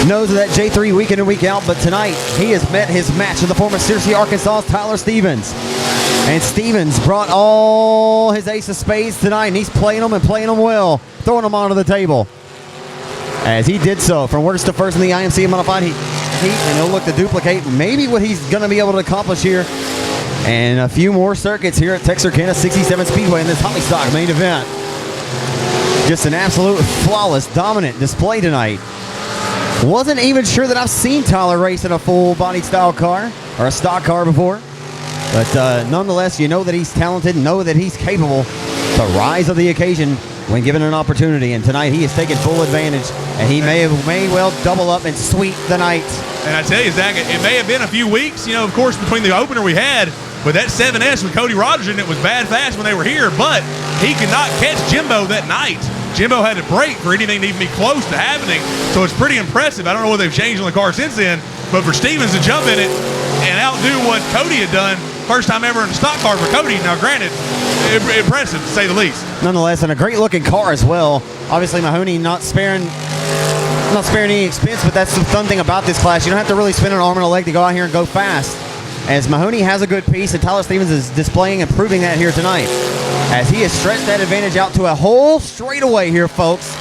nose of that J3 week in and week out. But tonight, he has met his match in the former Searcy, Arkansas, Tyler Stevens. And Stevens brought all his ace of spades tonight, and he's playing them and playing them well, throwing them onto the table. As he did so, from worst to first in the IMCA Modified Heat, and he'll look to duplicate maybe what he's going to be able to accomplish here. And a few more circuits here at Texarkana 67 Speedway in this Holly Stock main event. Just an absolute flawless, dominant display tonight. Wasn't even sure that I've seen Tyler race in a full-bodied style car or a stock car before. But nonetheless, you know that he's talented, know that he's capable to rise to the occasion when given an opportunity. And tonight he has taken full advantage, and he may well double up and sweep the night. And I tell you, Zach, it may have been a few weeks, you know, of course, between the opener we had with that 7S with Cody Rogers, and it was bad fast when they were here, but he could not catch Jimbo that night. Jimbo had to break for anything to even be close to happening, so it's pretty impressive. I don't know what they've changed on the car since then, but for Stevens to jump in it and outdo what Cody had done, first time ever in a stock car for Cody. Now, granted, impressive to say the least. Nonetheless, and a great looking car as well. Obviously, Mahoney not sparing any expense, but that's the fun thing about this class. You don't have to really spend an arm and a leg to go out here and go fast. As Mahoney has a good piece, and Tyler Stevens is displaying and proving that here tonight. As he has stretched that advantage out to a whole straightaway here, folks.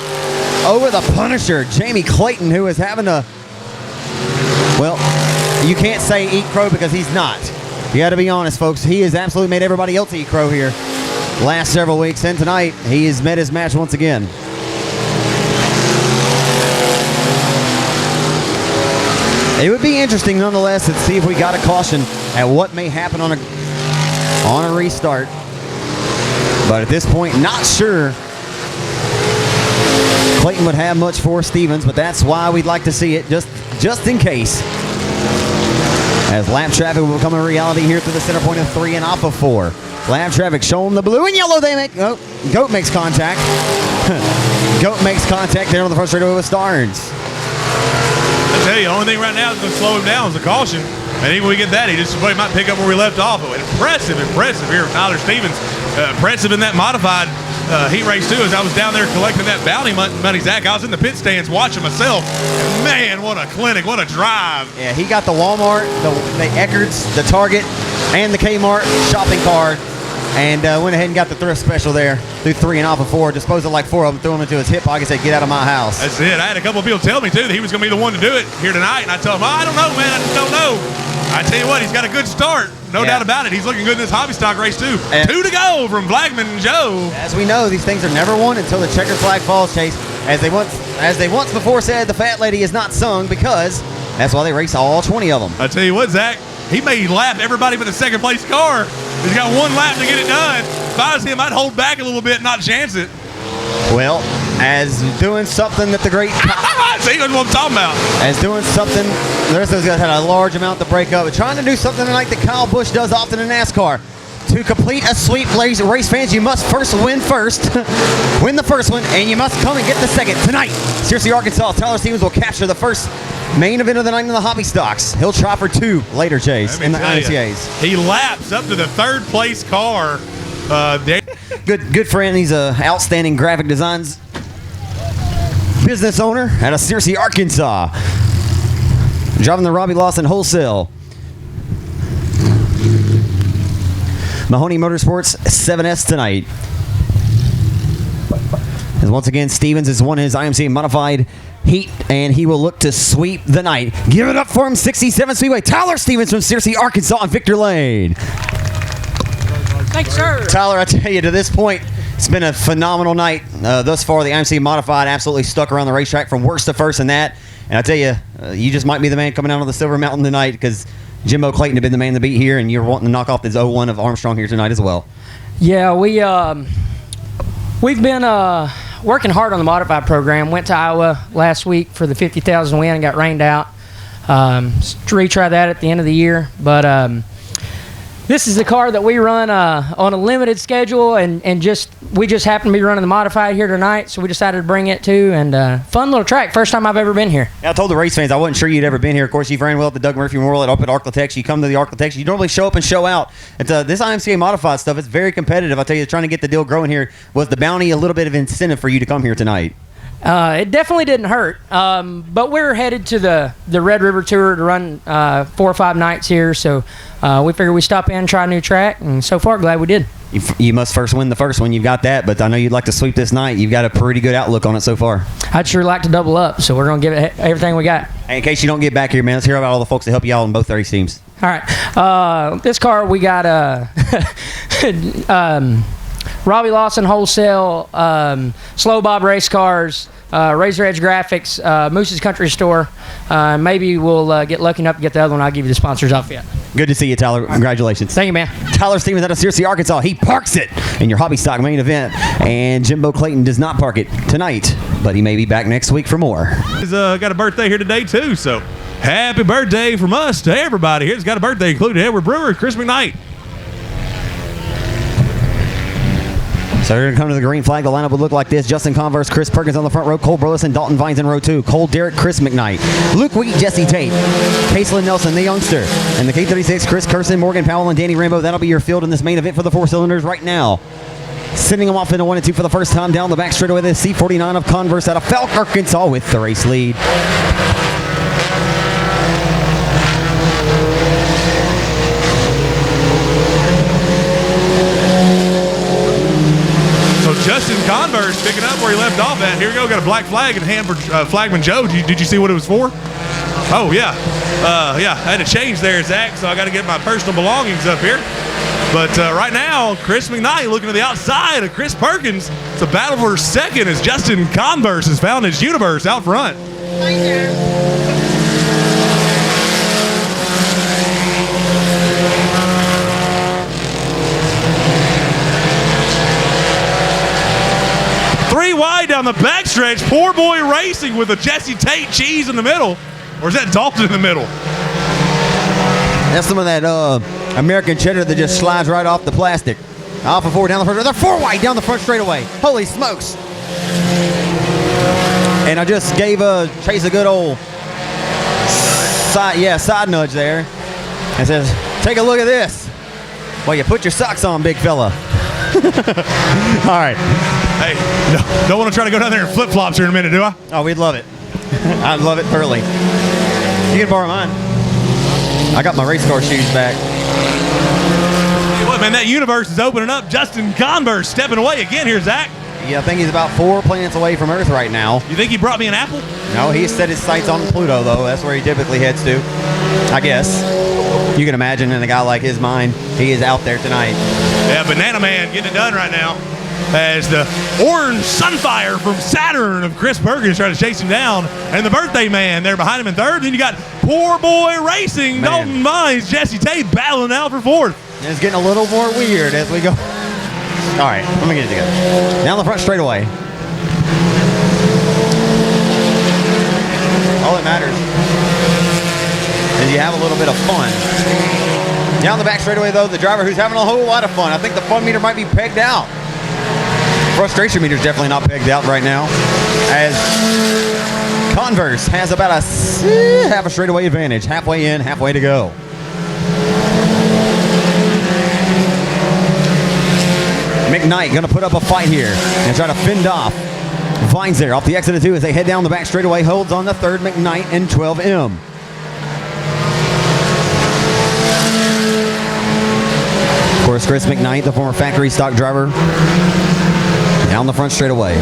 Over the Punisher, Jamie Clayton, who is having a, well, you can't say eat crow because he's not. You got to be honest, folks. He has absolutely made everybody else eat crow here last several weeks, and tonight he has met his match once again. It would be interesting, nonetheless, to see if we got a caution at what may happen on a restart. But at this point, not sure Clayton would have much for Stevens, but that's why we'd like to see it, just in case. As lap traffic will become a reality here through the center point of 3 and off of 4. Lap traffic showing the blue and yellow. They make, oh, Goat makes contact. Goat makes contact there on the front straightaway with Starnes. I tell you, the only thing right now that's going to slow him down is the caution. And even when we get that, he just might pick up where we left off. But impressive here, Tyler Stevens. Impressive in that modified heat race too. As I was down there collecting that bounty money, Zach, I was in the pit stands watching myself. And man, what a clinic, what a drive. Yeah, he got the Walmart, the Eckerts, the Target, and the Kmart shopping cart. And went ahead and got the thrift special there through 3 and off of 4. Disposed of like 4 of them, threw them into his hip pocket, said, "Get out of my house." That's it. I had a couple of people tell me too that he was going to be the one to do it here tonight, and I told him, I don't know, man, I just don't know. I tell you what, he's got a good start, no doubt about it. He's looking good in this hobby stock race too. And 2 to go from Blackman and Joe. As we know, these things are never won until the checker flag falls, Chase. As they once before said, the fat lady is not sung, because that's why they race all 20 of them. I tell you what, Zach, he may lap everybody but the second place car. He's got 1 lap to get it done. If I was him, I'd hold back a little bit and not chance it. Well, as doing something that the great... See, that's what I'm talking about. As doing something, the rest of those guys had a large amount to break up. But trying to do something like that Kyle Busch does often in NASCAR. To complete a sweep, race fans, you must win the first one, and you must come and get the second. Tonight, Searcy, Arkansas, Tyler Stevens will capture the first main event of the night in the hobby stocks. He'll try for 2 later, Chase, in the IMCAs. He laps up to the 3rd place car. Good friend. He's a outstanding graphic designs business owner out of Searcy, Arkansas. Driving the Robbie Lawson Wholesale. Mahoney Motorsports 7S tonight. As once again, Stevens has won his IMCA Modified heat, and he will look to sweep the night. Give it up for him, 67 Speedway, Tyler Stevens from Searcy, Arkansas, on Victor Lane. Thank you, sir. Tyler, I tell you, to this point, it's been a phenomenal night. Thus far, the IMC Modified absolutely stuck around the racetrack from worst to first in that. And I tell you, you just might be the man coming out of the Silver Mountain tonight, because Jimbo Clayton had been the man to beat here, and you're wanting to knock off this 0-1 of Armstrong here tonight as well. Yeah, we've been working hard on the modified program. Went to Iowa last week for the 50,000 win and got rained out. Retry that at the end of the year, but this is the car that we run on a limited schedule, and we just happen to be running the modified here tonight, so we decided to bring it too. And fun little track, first time I've ever been here. Yeah, I told the race fans I wasn't sure you'd ever been here. Of course, you've ran well at the Doug Murphy Memorial, up at Arklatex. You come to the Arklatex, you normally show up and show out. It's, this IMCA Modified stuff, it's very competitive. I tell you, trying to get the deal growing here, was the bounty a little bit of incentive for you to come here tonight? It definitely didn't hurt, but we're headed to the Red River Tour to run 4 or 5 nights here, so we figured we'd stop in and try a new track, and so far, glad we did. You must first win the first one. You've got that, but I know you'd like to sweep this night. You've got a pretty good outlook on it so far. I'd sure like to double up, so we're going to give it everything we got. Hey, in case you don't get back here, man, let's hear about all the folks that help you out on both race teams. All right. This car, we got Robbie Lawson Wholesale, Slow Bob Race Cars, Razor Edge Graphics, Moose's Country Store. Maybe we'll get lucky enough to get the other one. I'll give you the sponsors off yet. Good to see you, Tyler. Congratulations. Thank you, man. Tyler Stevens out of Searcy, Arkansas. He parks it in your Hobby Stock main event. And Jimbo Clayton does not park it tonight, but he may be back next week for more. He's got a birthday here today, too, so happy birthday from us to everybody here. He's got a birthday, including Edward Brewer, Chris McKnight. So we're going to come to the green flag. The lineup would look like this. Justin Converse, Chris Perkins on the front row, Cole Burleson, Dalton Vines in row 2, Cole Derrick, Chris McKnight, Luke Wheat, Jesse Tate, Caselin Nelson, the youngster, and the K36, Chris Curson, Morgan Powell, and Danny Rambo. That'll be your field in this main event for the 4 cylinders right now. Sending them off into 1 and 2 for the first time down the back straightaway. The C49 of Converse out of Falk, Arkansas with the race lead. Justin Converse picking up where he left off at. Here we go. Got a black flag in hand for Flagman Joe. Did you see what it was for? Oh, yeah. Yeah, I had to change there, Zach, so I got to get my personal belongings up here. But right now, Chris McKnight looking to the outside of Chris Perkins. It's a battle for second as Justin Converse has found his universe out front. Right there. Wide down the backstretch. Poor boy racing with a Jesse Tate cheese in the middle. Or is that Dalton in the middle? That's some of that American cheddar that just slides right off the plastic. Off of 4 down the front. They're 4 wide down the front straightaway. Holy smokes. And I just gave Chase a good old side nudge there. And says, take a look at this. Well, you put your socks on, big fella. All right. Hey, don't want to try to go down there in flip-flops here in a minute, do I? Oh, we'd love it. I'd love it thoroughly. You can borrow mine. I got my race car shoes back. Hey, what, man, that universe is opening up. Justin Converse stepping away again here, Zach. Yeah, I think he's about 4 planets away from Earth right now. You think he brought me an apple? No, he set his sights on Pluto, though. That's where he typically heads to, I guess. You can imagine in a guy like his mind, he is out there tonight. Yeah, Banana Man getting it done right now. As the orange sunfire from Saturn of Chris Perkins trying to chase him down. And the birthday man there behind him in third. Then you got Poor Boy Racing, man. Dalton Vines, Jesse Tate battling out for fourth. And it's getting a little more weird as we go. All right, let me get it together. Down the front straightaway. All that matters is you have a little bit of fun. Down the back straightaway, though, the driver who's having a whole lot of fun. I think the fun meter might be pegged out. Frustration meter is definitely not pegged out right now, as Converse has about a half a straightaway advantage. Halfway in, halfway to go. McKnight going to put up a fight here and try to fend off Vines there off the exit of 2 as they head down the back straightaway. Holds on the third, McKnight and 12M. Of course, Chris McKnight, the former factory stock driver, down the front straightaway.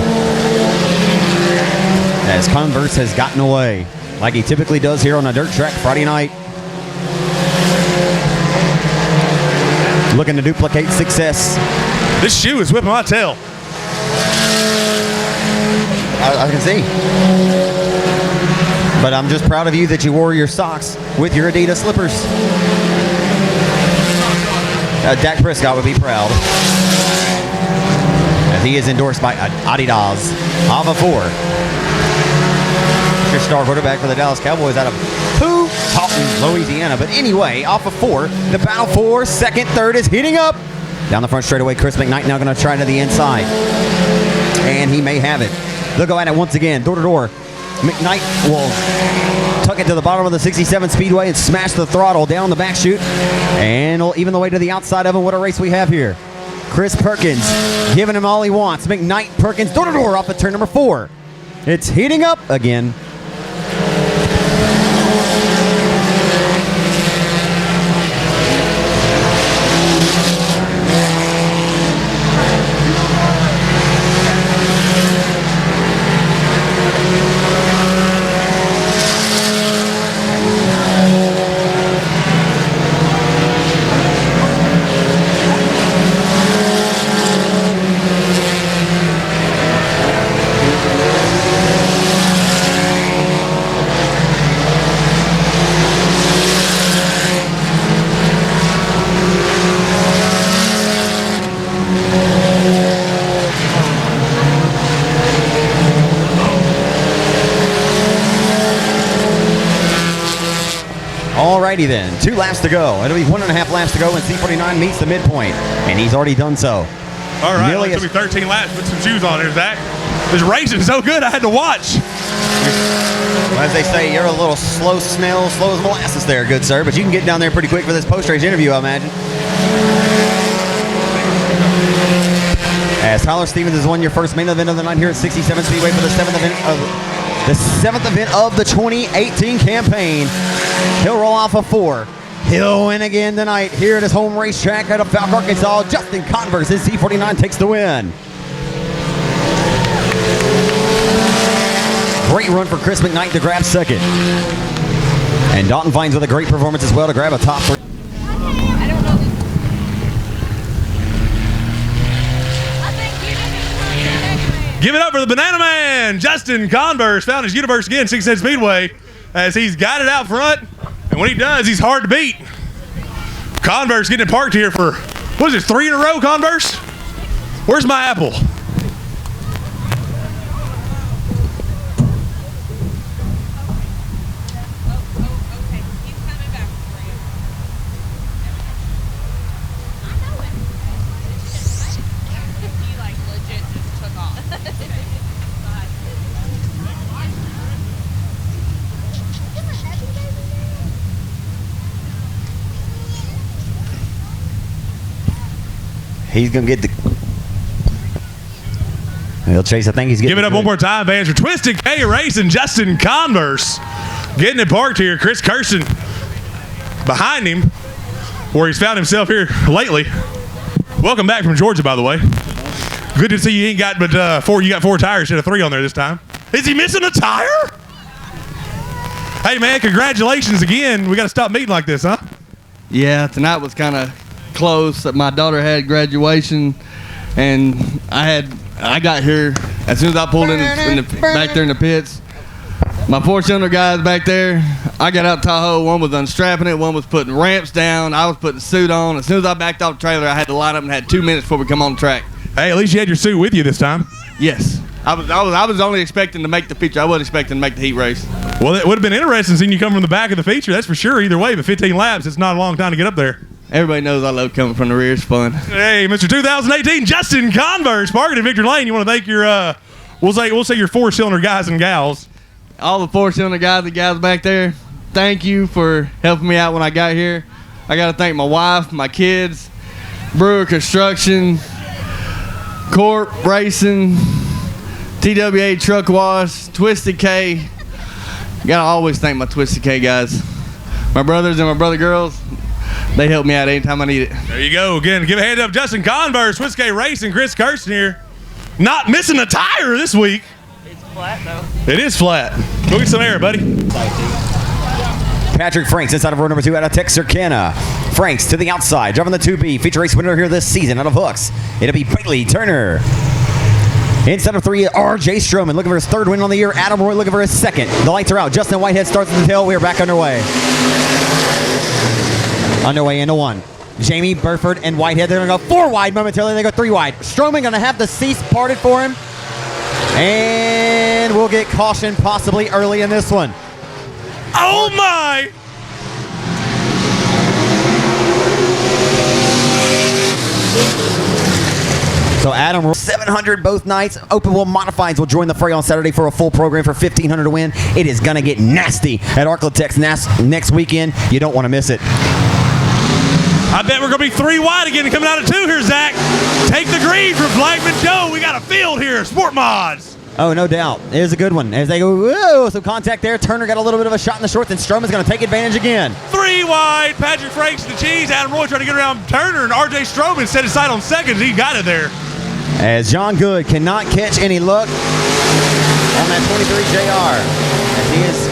as Converse has gotten away like he typically does here on a dirt track Friday night. Looking to duplicate success. This shoe is whipping my tail. I can see. But I'm just proud of you that you wore your socks with your Adidas slippers. Dak Prescott would be proud. As he is endorsed by Adidas. Off of 4. Your star quarterback for the Dallas Cowboys out of Taunton, Louisiana. But anyway, off of 4, the battle for second, third is heating up. Down the front straightaway, Chris McKnight now going to try to the inside. And he may have it. They'll go at it once again, door to door. McKnight will tuck it to the bottom of the 67 Speedway and smash the throttle down the back chute. And even the way to the outside of him. What a race we have here. Chris Perkins giving him all he wants. McKnight, Perkins, door to door off of turn number 4. It's heating up again. Alrighty then, 2 laps to go. It'll be 1.5 laps to go when C49 meets the midpoint, and he's already done so. All right, well, it's going to be 13 laps. Put some shoes on here, Zach. This racing so good, I had to watch. As they say, you're a little slow snail, slow as molasses there, good sir, but you can get down there pretty quick for this post-race interview, I imagine. As Tyler Stevens has won your first main event of the night here at 67 Speedway for the 7th event of the 2018 campaign. He'll roll off of 4. He'll win again tonight here at his home racetrack out of Falk, Arkansas. Justin Converse, his C49 takes the win. Great run for Chris McKnight to grab second. And Dalton Vines with a great performance as well to grab a top 3. Give it up for the Banana Man, Justin Converse, found his universe again, 67 Speedway, as he's got it out front. And when he does, he's hard to beat. Converse getting it parked here for, what is it, 3 in a row, Converse? Where's my apple? He's going to get the... He'll chase. I think he's getting... Give it up one more time, fans, for Twisted K Racing, Justin Converse. Getting it parked here. Chris Kirsten behind him, where he's found himself here lately. Welcome back from Georgia, by the way. Good to see you ain't got but 4. You got 4 tires instead of 3 on there this time. Is he missing a tire? Hey, man, congratulations again. We got to stop meeting like this, huh? Yeah, tonight was kind of close. My daughter had graduation, and I got here as soon as I pulled in back there in the pits. My 4-cylinder guys back there, I got out Tahoe. One was unstrapping it, one was putting ramps down. I was putting the suit on. As soon as I backed off the trailer, I had to line up and had 2 minutes before we come on the track. Hey, at least you had your suit with you this time. Yes, I was only expecting to make the feature. I wasn't expecting to make the heat race. Well, it would have been interesting seeing you come from the back of the feature. That's for sure. Either way, but 15 laps, it's not a long time to get up there. Everybody knows I love coming from the rear. It's fun. Hey, Mr. 2018, Justin Converse, parking in Victory Lane. You want to thank your, we'll say your 4-cylinder guys and gals. All the 4-cylinder guys and gals back there, thank you for helping me out when I got here. I got to thank my wife, my kids, Brewer Construction, Corp Racing, TWA Truck Wash, Twisted K. Gotta always thank my Twisted K guys. My brothers and my brother girls, they help me out anytime I need it. There you go. Again, give a hand up, Justin Converse, Twisted K Racing, Chris Kirsten here. Not missing a tire this week. It is flat. Go get some air, buddy. Patrick Franks inside of row number 2 out of Texarkana. Franks to the outside, driving the 2B. Feature race winner here this season out of Hooks. It'll be Bailey Turner. Inside of 3, R.J. Stroman looking for his 3rd win on the year. Adam Roy looking for his 2nd. The lights are out. Justin Whitehead starts at the tail. We are back underway. Underway into 1. Jamie, Burford, and Whitehead. They're going to go 4 wide momentarily. They go 3 wide. Stroman going to have the seats parted for him. And we'll get caution possibly early in this one. Oh, my! So Adam, 700 both nights. Open wheel modifieds will join the fray on Saturday for a full program for $1,500 to win. It is going to get nasty at Arklatex next weekend. You don't want to miss it. I bet we're going to be 3 wide again coming out of 2 here, Zach. Take the green from Blackman Joe. We got a field here. Sport Mods. Oh, no doubt. It is a good one. As they go, whoa, some contact there. Turner got a little bit of a shot in the shorts, and Stroman's going to take advantage again. 3 wide. Patrick Franks the cheese. Adam Roy trying to get around Turner, and R.J. Stroman set his sight on seconds. He got it there. As John Good cannot catch any luck on that 23 JR. As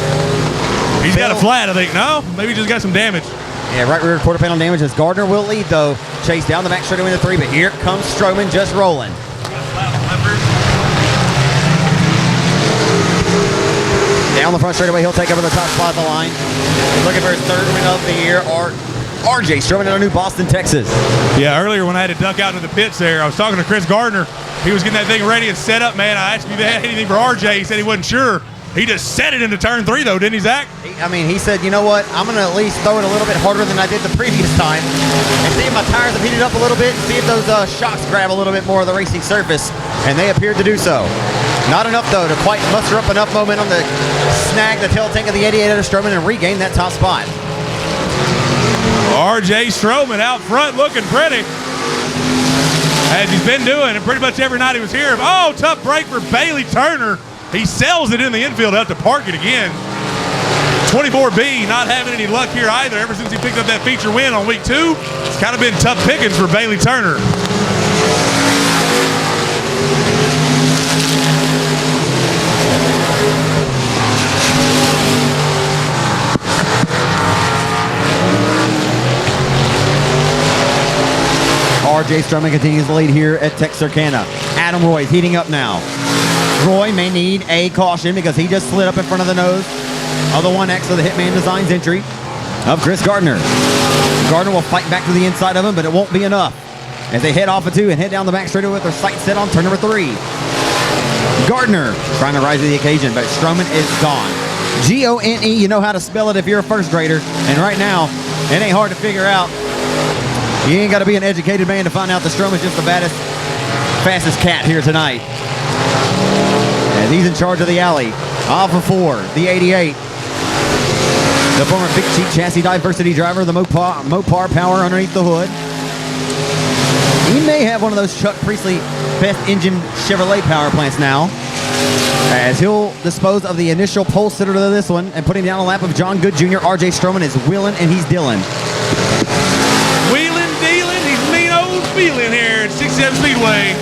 He's got a flat, I think. No? Maybe he just got some damage. Yeah, right rear quarter panel damage as Gardner will lead, though. Chase down the back straightaway into 3, but here comes Stroman just rolling. Down the front straightaway, he'll take over the top spot of the line. He's looking for his 3rd win of the year. RJ Stroman out of New Boston, Texas. Yeah, earlier when I had to duck out into the pits there, I was talking to Chris Gardner. He was getting that thing ready and set up, man. I asked him if they had anything for RJ. He said he wasn't sure. He just set it into turn 3, though, didn't he, Zach? He said, you know what? I'm going to at least throw it a little bit harder than I did the previous time and see if my tires have heated up a little bit and see if those shocks grab a little bit more of the racing surface, and they appeared to do so. Not enough, though, to quite muster up enough momentum to snag the tail tank of the 88 out of Stroman and regain that top spot. R.J. Stroman out front looking pretty, as he's been doing, and pretty much every night he was here. Oh, tough break for Bailey Turner. He sells it in the infield out to park it again. 24B not having any luck here either. Ever since he picked up that feature win on week 2, it's kind of been tough pickings for Bailey Turner. R.J. Stroman continues to lead here at Texarkana. Adam Roy's heating up now. Roy may need a caution because he just slid up in front of the nose of the 1X of the Hitman Designs entry of Chris Gardner. Gardner will fight back to the inside of him, but it won't be enough as they head off of 2 and head down the back straightaway with their sights set on turn number 3. Gardner trying to rise to the occasion, but Stroman is gone. G-O-N-E, you know how to spell it if you're a first grader, and right now, it ain't hard to figure out. You ain't got to be an educated man to find out that Stroman's just the baddest, fastest cat here tonight. And he's in charge of the alley. Off of 4, the 88. The former Big Cheap Chassis Diversity driver, the Mopar power underneath the hood. He may have one of those Chuck Priestley best engine Chevrolet power plants now, as he'll dispose of the initial pole sitter to this one and putting down a lap of John Good Jr. R.J. Stroman is wheeling and he's dealing. Wheeling, dealing, he's mean old feeling here at 67 Speedway.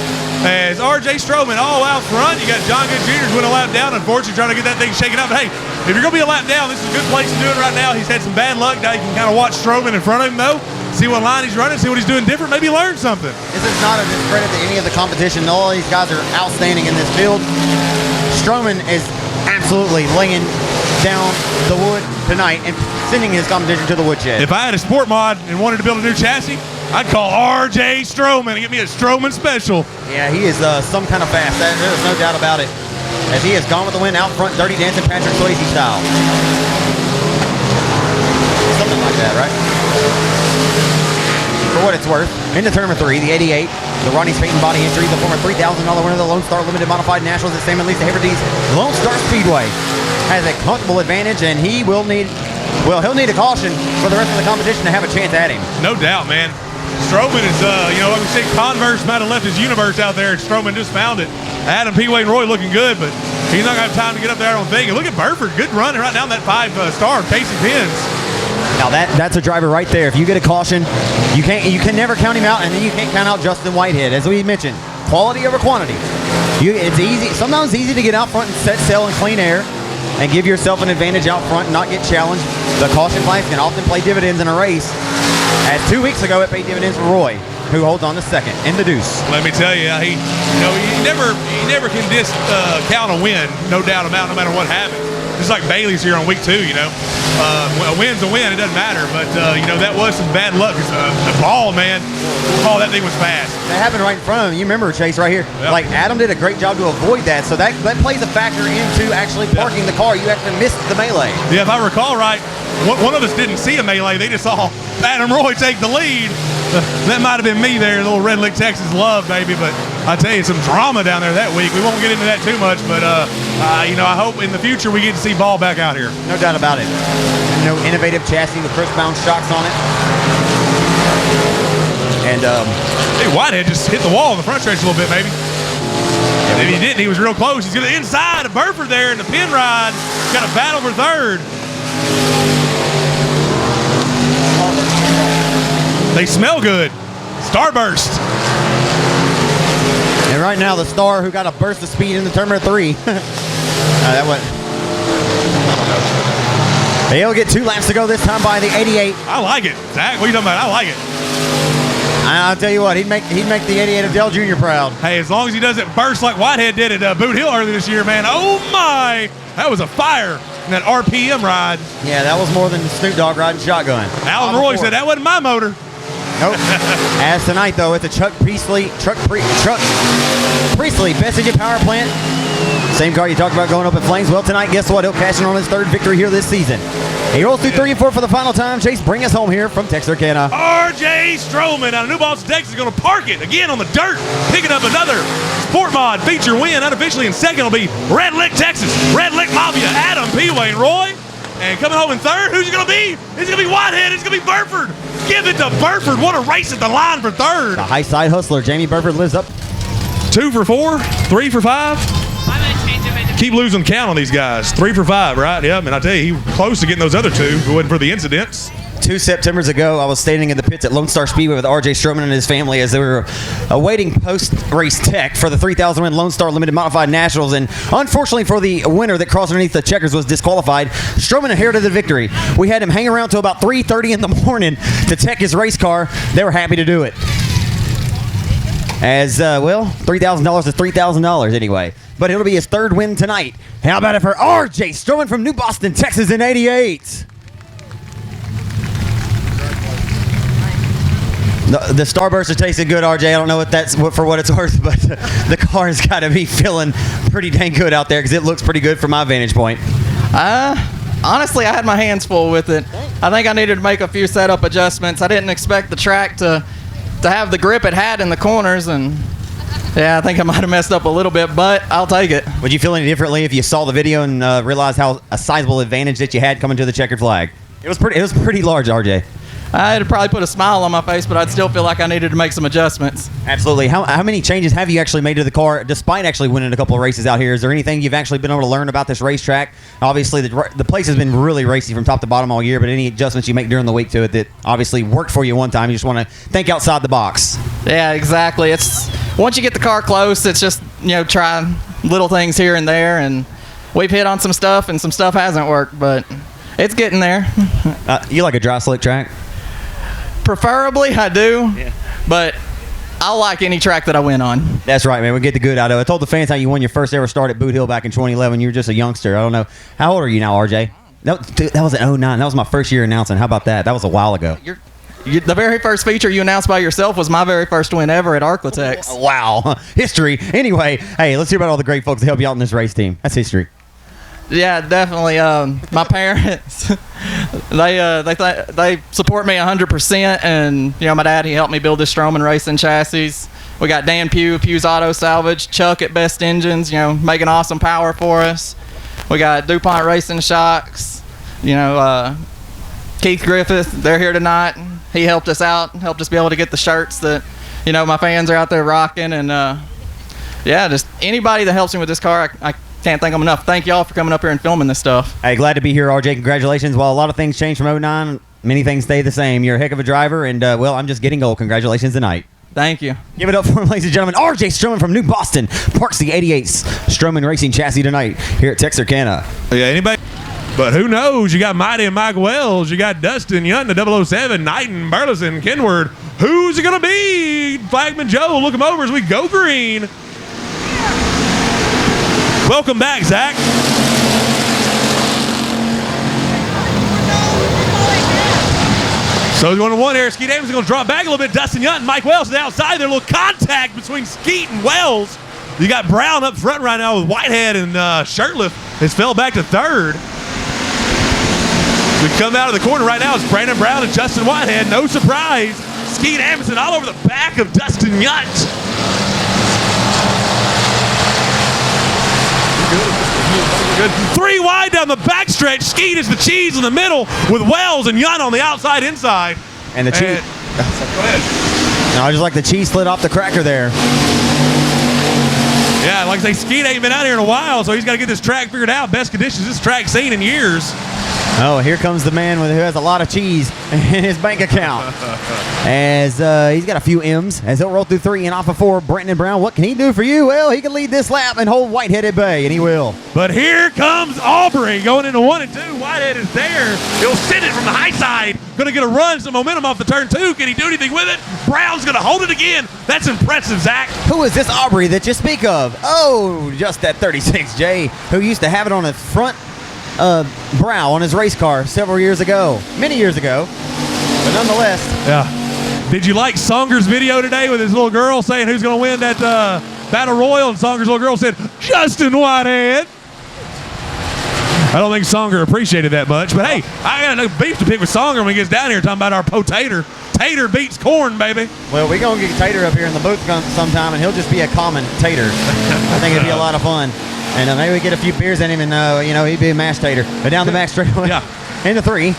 As R.J. Stroman all out front, you got John Good Jr. went a lap down, unfortunately trying to get that thing shaken up. But hey, if you're going to be a lap down, this is a good place to do it right now. He's had some bad luck. Now you can kind of watch Stroman in front of him, though. See what line he's running, see what he's doing different, maybe learn something. This is not a discredit to any of the competition. All these guys are outstanding in this field. Stroman is absolutely laying down the wood tonight and sending his competition to the woodshed. If I had a sport mod and wanted to build a new chassis, I'd call R.J. Stroman and get me a Stroman special. Yeah, he is some kind of fast. There's no doubt about it. As he has gone with the win out front, Dirty Dancing Patrick Swayze style. Something like that, right? For what it's worth, into turn number 3, the 88, the Ronnie Spayton body entry, the former $3,000 winner of the Lone Star Limited Modified Nationals at Sam and Lisa Haverty's Lone Star Speedway, has a comfortable advantage, and he'll need a caution for the rest of the competition to have a chance at him. No doubt, man. Stroman is, like we said, Converse might have left his universe out there, and Stroman just found it. Adam, P. Wade, and Roy looking good, but he's not going to have time to get up there, I don't think. And look at Burford, good run right down that 5-star Casey Pins. Now that's a driver right there. If you get a caution, you can never count him out, and then you can't count out Justin Whitehead. As we mentioned, quality over quantity. It's easy. Sometimes it's easy to get out front and set sail in clean air and give yourself an advantage out front and not get challenged. The caution flags can often play dividends in a race. As 2 weeks ago, it paid dividends for Roy, who holds on to second in the deuce. Let me tell you, he never can count a win, no doubt about it, no matter what happens. Just like Bailey's here on week 2, a win's a win, it doesn't matter. But that was some bad luck. Cause the ball, man, that thing was fast. That happened right in front of him. You remember, Chase, right here. Yep. Like Adam did a great job to avoid that. So that plays a factor into actually parking the car. You actually missed the melee. Yeah, if I recall right, one of us didn't see a melee. They just saw Adam Roy take the lead. That might have been me there, a little Red Lick, Texas love, baby. But I tell you, some drama down there that week. We won't get into that too much, but I hope in the future we get to see Ball back out here. No doubt about it. No innovative chassis with Christbound shocks on it. And hey, Whitehead just hit the wall in the front stretch a little bit, maybe. If he didn't, he was real close. He's going to inside of Burford there in the pin ride. Got a battle for third. They smell good. Starburst. And right now, the Star, who got a burst of speed in the turn 3. That went. He'll get 2 laps to go this time by the 88. I like it. Zach, what are you talking about? I like it. I'll tell you what, he'd make the 88 of Dale Jr. proud. Hey, as long as he doesn't burst like Whitehead did at Boot Hill earlier this year, man. Oh, my. That was a fire in that RPM ride. Yeah, that was more than Snoop Dogg riding shotgun. Alan Roy said that wasn't my motor. Nope. As tonight, though, it's a Chuck Priestley best engine power plant. Same car you talked about going up in flames. Well, tonight, guess what? He'll cash in on his 3rd victory here this season. He rolls through 3 and 4 for the final time. Chase, bring us home here from Texarkana. R.J. Stroman out of New Boston, Texas, is going to park it again on the dirt, picking up another Sport Mod feature win. Unofficially in second will be Red Lick, Texas. Red Lick Mafia, Adam, P-Way, and Roy. And coming home in 3rd, who's it going to be? It's going to be Whitehead. It's going to be Burford. Give it to Burford. What a race at the line for 3rd. The high side hustler, Jamie Burford, lives up. 2 for 4, 3 for 5. Keep losing count on these guys. 3 for 5, right? Yep. And I tell you, he was close to getting those other 2 if it wasn't for the incidents. 2 Septembers ago, I was standing in the pits at Lone Star Speedway with R.J. Stroman and his family as they were awaiting post-race tech for the 3,000-win Lone Star Limited Modified Nationals. And unfortunately for the winner that crossed underneath the checkers was disqualified, Stroman inherited the victory. We had him hang around till about 3:30 in the morning to tech his race car. They were happy to do it. As, $3,000 is $3,000 anyway. But it'll be his 3rd win tonight. How about it for R.J. Stroman from New Boston, Texas in 88? The Starburst are tasting good, RJ. I don't know what that's for what it's worth, but the car's got to be feeling pretty dang good out there because it looks pretty good from my vantage point. Honestly, I had my hands full with it. I think I needed to make a few setup adjustments. I didn't expect the track to have the grip it had in the corners, and yeah, I think I might have messed up a little bit, but I'll take it. Would you feel any differently if you saw the video and realized how a sizable advantage that you had coming to the checkered flag? It was pretty large, RJ. I'd probably put a smile on my face, but I'd still feel like I needed to make some adjustments. Absolutely. How many changes have you actually made to the car, despite actually winning a couple of races out here? Is there anything you've actually been able to learn about this racetrack? Obviously, the place has been really racy from top to bottom all year, but any adjustments you make during the week to it that obviously worked for you one time, you just want to think outside the box. Yeah, exactly. It's once you get the car close, it's just, try little things here and there, and we've hit on some stuff, and some stuff hasn't worked, but it's getting there. You like a dry slick track? Preferably, I do, but I'll like any track that I win on. That's right, man. We get the good out of it. I told the fans how you won your first ever start at Boot Hill back in 2011. You were just a youngster. I don't know. How old are you now, RJ? No, dude, that was in 09. That was my first year announcing. How about that? That was a while ago. The very first feature you announced by yourself was my very first win ever at Arklatex. Wow. History. Anyway, hey, let's hear about all the great folks that help you out in this race team. That's history. Yeah, definitely. My parents, they support me 100%, and my dad, he helped me build this Stroman racing chassis. We got Dan Pugh, Pugh's Auto Salvage, Chuck at Best Engines, making awesome power for us. We got DuPont Racing Shocks, Keith Griffith, they're here tonight. He helped us out, helped us be able to get the shirts that my fans are out there rocking, and just anybody that helps me with this car, I can't thank them enough. Thank y'all for coming up here and filming this stuff. Hey, glad to be here, RJ. Congratulations. While a lot of things changed from 09, many things stay the same. You're a heck of a driver, and I'm just getting old. Congratulations tonight. Thank you. Give it up for him, ladies and gentlemen. RJ Stroman from New Boston parks the 88's Stroman Racing chassis tonight here at Texarkana. Yeah, anybody? But who knows? You got Mighty and Mike Wells. You got Dustin Young, the 007, Knighton, Burleson, Kenward. Who's it going to be? Flagman Joe, look him over as we go green. Welcome back, Zach. So he's going to one here. Skeet Ames is going to drop back a little bit. Dustin Young and Mike Wells is outside. There's a little contact between Skeet and Wells. You got Brown up front right now with Whitehead and Shirtliff has fell back to third. We come out of the corner right now. It's Brandon Brown and Justin Whitehead. No surprise. Skeet Amundsen all over the back of Dustin Yutt. Good. 3 wide down the backstretch. Skeet is the cheese in the middle with Wells and Yutt on the outside inside. And the cheese. Go ahead. No, I just like the cheese slid off the cracker there. Yeah, like I say, Skeet ain't been out here in a while, so he's got to get this track figured out. Best conditions this track's seen in years. Oh, here comes the man who has a lot of cheese in his bank account. As he's got a few M's, as he'll roll through 3 and off of 4. Brandon Brown, what can he do for you? Well, he can lead this lap and hold Whitehead at bay, and he will. But here comes Aubrey going into 1 and 2. Whitehead is there. He'll send it from the high side. Going to get a run, some momentum off the turn 2. Can he do anything with it? Brown's going to hold it again. That's impressive, Zach. Who is this Aubrey that you speak of? Oh, just that 36J, who used to have it on his front brow on his race car several years ago. Many years ago. But nonetheless. Yeah. Did you like Songer's video today with his little girl saying who's going to win that Battle Royal? And Songer's little girl said, Justin Whitehead. I don't think Songer appreciated that much. But, hey, I got no beef to pick with Songer when he gets down here talking about our potato. Tater beats corn, baby. Well, we're going to get Tater up here in the booth sometime, and he'll just be a commentator. I think it'd be a lot of fun. And maybe we get a few beers in him, and, he'd be a mashed tater. But down the back straightaway. Yeah. Into 3.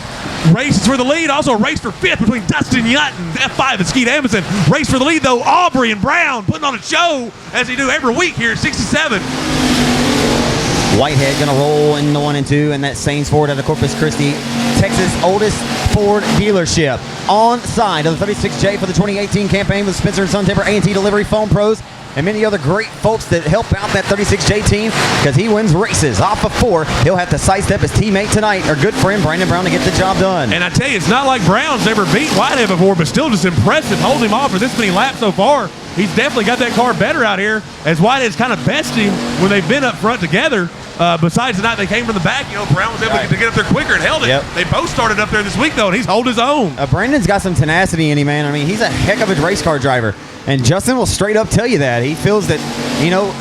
Races for the lead. Also a race for 5th between Dustin Yutt and F5 and Skeet Amundsen. Race for the lead, though, Aubrey and Brown putting on a show as they do every week here at 67. Whitehead going to roll into 1 and 2, and that Saints Ford out of Corpus Christi, Texas' oldest Ford dealership. On side of the 36J for the 2018 campaign with Spencer & Son Timber A&T Delivery, Foam Pros, and many other great folks that help out that 36J team because he wins races. Off of 4, he'll have to sidestep his teammate tonight, or good friend Brandon Brown, to get the job done. And I tell you, it's not like Brown's ever beat Whitehead before, but still just impressive holding him off for this many laps so far. He's definitely got that car better out here, as Whitehead's kind of bested him when they've been up front together. Besides the night they came from the back, Brown was able to get up there quicker and held it. Yep. They both started up there this week, though, and he's hold his own. Brandon's got some tenacity in him, man. I mean, he's a heck of a race car driver. And Justin will straight up tell you that. He feels that,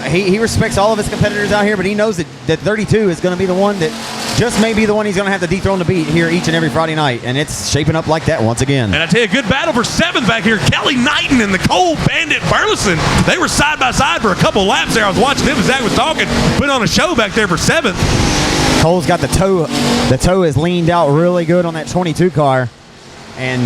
he respects all of his competitors out here, but he knows that 32 is going to be the one that just may be the one he's going to have to dethrone to beat here each and every Friday night. And it's shaping up like that once again. And I tell you, a good battle for 7th back here. Kelly Knighton and the Cole Bandit Burleson. They were side by side for a couple laps there. I was watching them as Zach was talking. Put on a show back there for 7th. Cole's got the toe. The toe is leaned out really good on that 22 car. And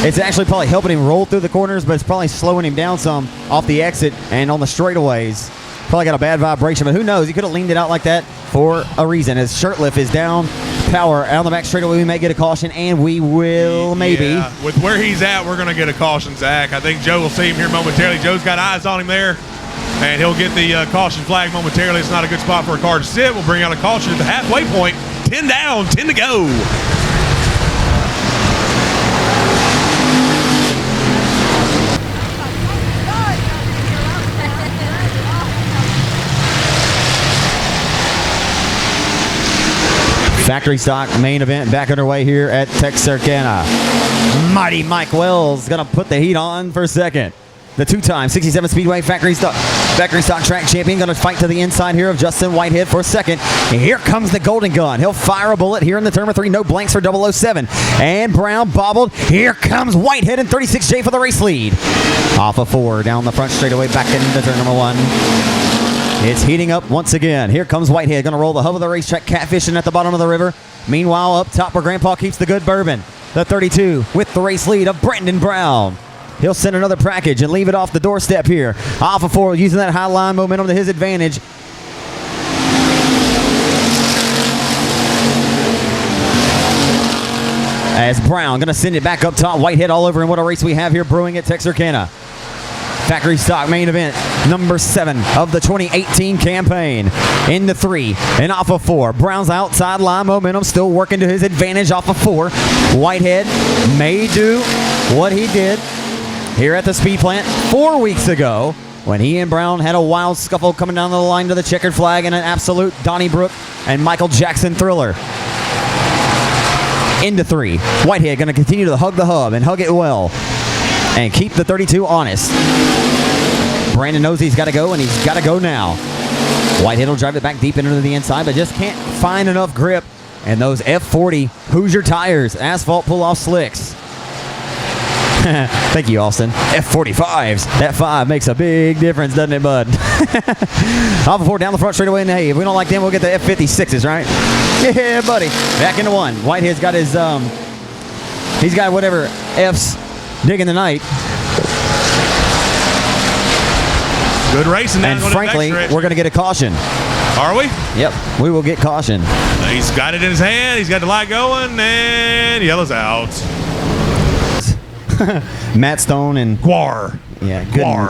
it's actually probably helping him roll through the corners, but it's probably slowing him down some off the exit and on the straightaways. Probably got a bad vibration, but who knows? He could have leaned it out like that for a reason. As Shirtliff is down power out on the back straightaway, we may get a caution, and we will maybe. Yeah. With where he's at, we're going to get a caution, Zach. I think Joe will see him here momentarily. Joe's got eyes on him there, and he'll get the caution flag momentarily. It's not a good spot for a car to sit. We'll bring out a caution at the halfway point. 10 down, 10 to go. Factory stock main event back underway here at Texarkana. Mighty Mike Wells going to put the heat on for second. The 2-time 67 Speedway factory stock track champion going to fight to the inside here of Justin Whitehead for second. And here comes the golden gun. He'll fire a bullet here in the turn 3. No blanks for 007. And Brown bobbled. Here comes Whitehead in 36J for the race lead. Off of 4 down the front straightaway back into turn number 1. It's heating up once again. Here comes Whitehead, going to roll the hub of the racetrack, catfishing at the bottom of the river. Meanwhile, up top where Grandpa keeps the good bourbon. The 32 with the race lead of Brandon Brown. He'll send another package and leave it off the doorstep here. Off of 4, using that high line momentum to his advantage. As Brown going to send it back up top. Whitehead all over, and what a race we have here brewing at Texarkana. Factory stock main event, number 7 of the 2018 campaign. Into 3 and off of 4. Brown's outside line momentum still working to his advantage off of 4. Whitehead may do what he did here at the speed plant 4 weeks ago when he and Brown had a wild scuffle coming down the line to the checkered flag in an absolute Donnybrook and Michael Jackson thriller. Into 3. Whitehead going to continue to hug the hub and hug it well and keep the 32 honest. Brandon knows he's got to go, and he's got to go now. Whitehead will drive it back deep into the inside, but just can't find enough grip. And those F40 Hoosier tires, asphalt pull-off slicks. Thank you, Austin. F45s. That 5 makes a big difference, doesn't it, bud? Off of 4 down the front straightaway, and hey, if we don't like them, we'll get the F56s, right? Yeah, buddy. Back into 1. Whitehead's got his, he's got whatever F's digging the night. Good racing. And frankly, we're going to get a caution. Are we? Yep, we will get caution. He's got it in his hand. He's got the light going, and yellow's out. Matt Stone and Guar. Yeah,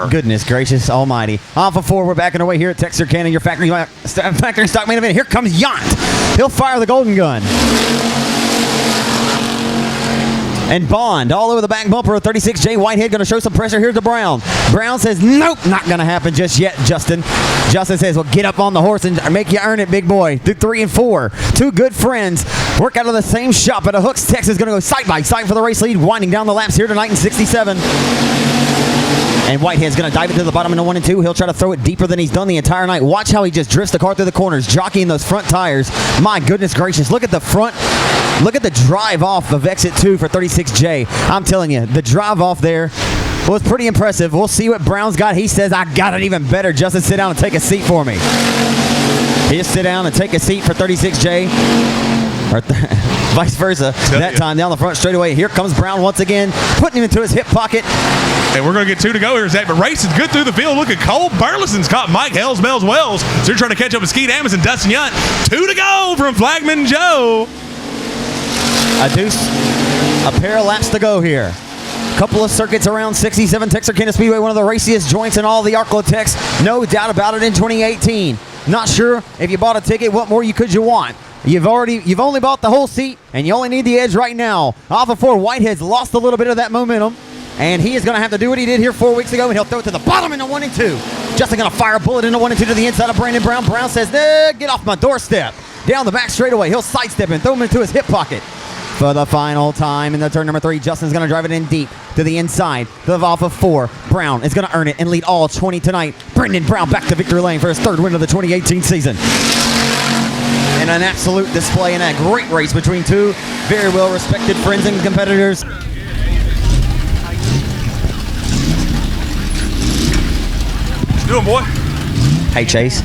goodness gracious almighty. Off of 4, we're backing away here at Texarkana, your factory stock main event. Here comes Yount. He'll fire the golden gun. And Bond all over the back bumper of 36J. Whitehead going to show some pressure here to Brown. Brown says, nope, not going to happen just yet, Justin. Justin says, well, get up on the horse and make you earn it, big boy. Through 3 and 4. 2 good friends work out of the same shop at a Hooks, Texas. Going to go side by side for the race lead, winding down the laps here tonight in 67. And Whitehead's going to dive it to the bottom into 1 and 2. He'll try to throw it deeper than he's done the entire night. Watch how he just drifts the car through the corners, jockeying those front tires. My goodness gracious. Look at the front. Look at the drive off of exit 2 for 36J. I'm telling you, the drive off there was pretty impressive. We'll see what Brown's got. He says, I got it even better. Justin, sit down and take a seat for me. He just sit down and take a seat for 36J. Or vice versa. That time down the front straightaway. Here comes Brown once again, putting him into his hip pocket. And we're going to get 2 to go here, Zach. But racing good through the field. Look at Cole Burleson's caught Mike Hells, Mells, Wells. So they're trying to catch up with Skeet Amos and Dustin Yount. 2 to go from Flagman Joe. A deuce, a pair of laps to go here. Couple of circuits around 67 Texarkana Speedway, one of the raciest joints in all the Arklatex. No doubt about it in 2018. Not sure if you bought a ticket, what more you want? You've only bought the whole seat, and you only need the edge right now. Off of 4, Whitehead's lost a little bit of that momentum, and he is going to have to do what he did here 4 weeks ago, and he'll throw it to the bottom into 1 and 2. Justin going to fire a bullet into 1 and 2 to the inside of Brandon Brown. Brown says, get off my doorstep. Down the back straightaway, he'll sidestep and throw him into his hip pocket. For the final time in the turn number 3, Justin's going to drive it in deep to the inside. Off of 4, Brown is going to earn it and lead all 20 tonight. Brendan Brown back to victory lane for his 3rd win of the 2018 season. And an absolute display in a great race between 2 very well-respected friends and competitors. Doing, boy? Hey, Chase.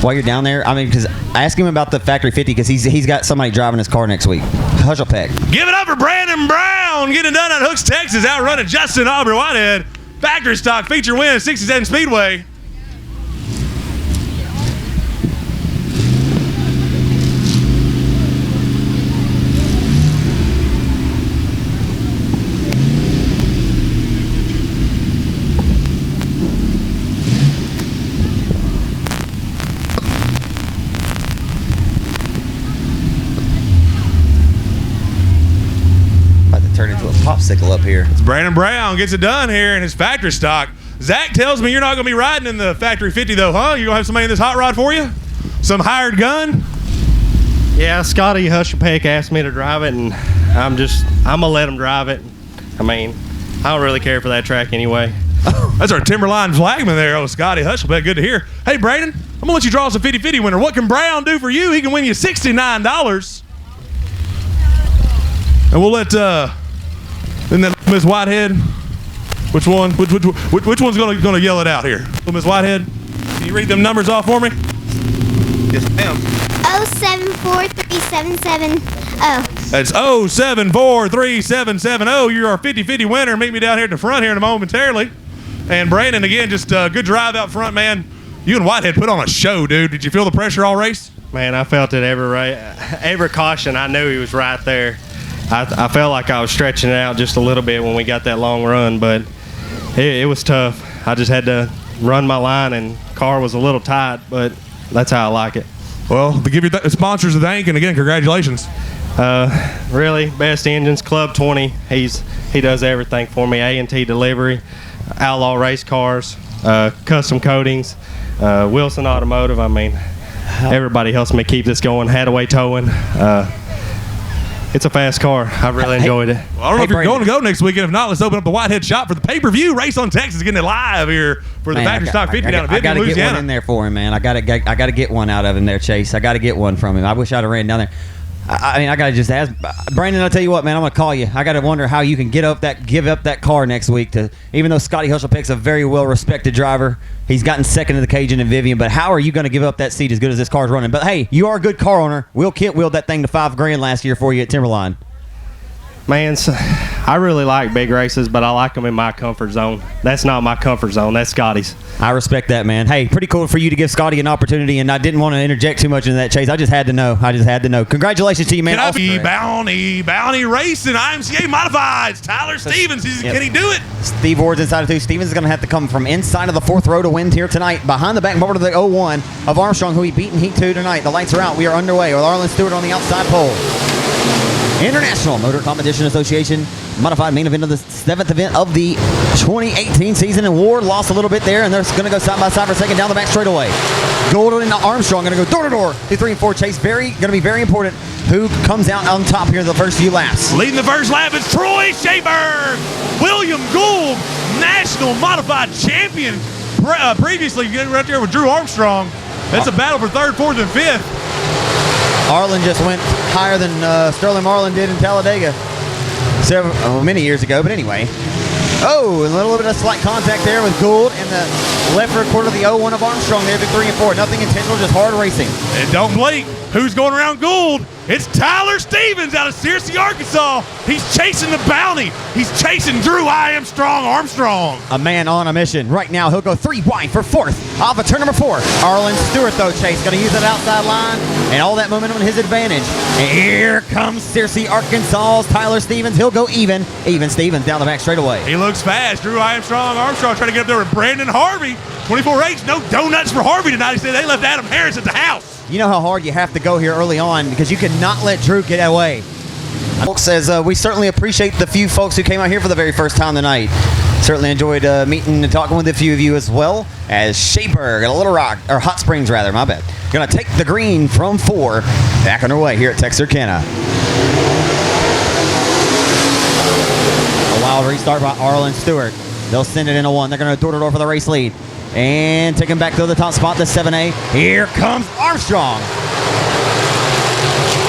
While you're down there, because ask him about the Factory 50 because he's got somebody driving his car next week. Hushelpeck. Give it up for Brandon Brown. Getting done at Hooks, Texas. Outrunning Justin Aubrey Whitehead. Factory stock feature win at 67 Speedway. Popsicle up here. It's Brandon Brown gets it done here in his factory stock. Zach tells me you're not going to be riding in the Factory 50 though, huh? You're going to have somebody in this hot rod for you? Some hired gun? Yeah, Scotty Hushelpeck asked me to drive it, and I'm going to let him drive it. I mean, I don't really care for that track anyway. That's our Timberline flagman there, Scotty Hushelpeck. Good to hear. Hey, Brandon, I'm going to let you draw us a 50-50 winner. What can Brown do for you? He can win you $69. And we'll let... Isn't that Miss Whitehead? Which one? Which one's gonna yell it out here? Miss Whitehead, can you read them numbers off for me? Yes, ma'am. 07437770. That's 07437770. You're our 50-50 winner. Meet me down here at the front here in a momentarily. And Brandon, again, just good drive out front, man. You and Whitehead put on a show, dude. Did you feel the pressure all race? Man, I felt it every caution. I knew he was right there. I felt like I was stretching it out just a little bit when we got that long run, but it was tough. I just had to run my line, and car was a little tight, but that's how I like it. Well, to give your sponsors a thank, and again, congratulations. Really, Best Engines, Club 20. He does everything for me. A&T Delivery, Outlaw Race Cars, Custom Coatings, Wilson Automotive. I mean, everybody helps me keep this going. Hadaway Towing. It's a fast car. I really enjoyed it. Well, I don't know if you're going to go next weekend. If not, let's open up the Whitehead shop for the pay-per-view Race on Texas, getting it live here for the Factory Stock 50 down in Vivian, Louisiana. I got to get one in there for him, man. I got to get one out of him there, Chase. I got to get one from him. I wish I'd have ran down there. I mean, I got to just ask Brandon. I'll tell you what, man. I'm gonna call you. I got to wonder how you can give up that car next week. Even though Scotty Hushelpick's a very well respected driver, he's gotten second in the Cajun and Vivian. But how are you going to give up that seat as good as this car's running? But hey, you are a good car owner. Will Kent wheeled that thing to $5,000 last year for you at Timberline. Man, I really like big races, but I like them in my comfort zone. That's not my comfort zone. That's Scotty's. I respect that, man. Hey, pretty cool for you to give Scotty an opportunity, and I didn't want to interject too much into that, Chase. I just had to know. Congratulations to you, man. Can I be Bounty Racing, IMCA Modifieds, Tyler Stevens. Can he do it? Steve Ward's inside of two. Stevens is going to have to come from inside of the fourth row to win here tonight. Behind the back motor to the 01 of Armstrong, who he beat in Heat 2 tonight. The lights are out. We are underway with Arlen Stewart on the outside pole. International Motor Competition Association modified main event of the 7th event of the 2018 season, and Ward lost a little bit there, and they're going to go side by side for a second down the back straightaway. Golden and Armstrong going to go door to door through 3 and 4. Chase going to be very important who comes out on top here in the first few laps. Leading the first lap is Troy Schaberg. William Gould, national modified champion. Previously getting right there with Drew Armstrong. That's a battle for 3rd, 4th, and 5th. Arlen just went higher than Sterling Marlin did in Talladega many years ago, but anyway. Oh, a little bit of slight contact there with Gould in the left rear quarter of the 01 of Armstrong there to 3 and 4. Nothing intentional, just hard racing. And don't blink. Who's going around Gould? It's Tyler Stevens out of Searcy, Arkansas. He's chasing the Bounty. He's chasing Drew I Am Strong Armstrong. A man on a mission. Right now, he'll go 3 wide for 4th off of turn number 4. Arlen Stewart, though, Chase, going to use that outside line and all that momentum in his advantage. And here comes Searcy, Arkansas's Tyler Stevens. He'll go even. Even Stevens down the back straightaway. He looks fast. Drew I Am Strong Armstrong trying to get up there with Brandon Harvey. 24H, no donuts for Harvey tonight. He said they left Adam Harris at the house. You know how hard you have to go here early on because you cannot let Drew get away. Folks says we certainly appreciate the few folks who came out here for the very first time tonight. Certainly enjoyed meeting and talking with a few of you as well as Schaberg at Little Rock, or Hot Springs rather, my bad. Gonna take the green from 4 back on our way here at Texarkana. A wild restart by Arlen Stewart. They'll send it in a 1. They're gonna door to door for the race lead. And take him back to the top spot, the 7A. Here comes Armstrong.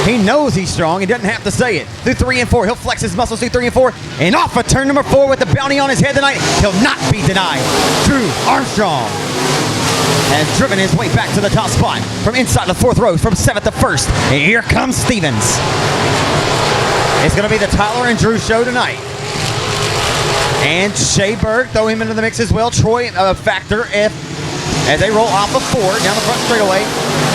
He knows he's strong. He doesn't have to say it. Through 3 and 4. He'll flex his muscles through 3 and 4. And off of turn number 4 with the Bounty on his head tonight. He'll not be denied. Drew Armstrong has driven his way back to the top spot from inside the 4th row, from 7th to 1st. And here comes Stevens. It's going to be the Tyler and Drew show tonight. And Schaberg, throw him into the mix as well. Troy, factor F, as they roll off of 4 down the front straightaway.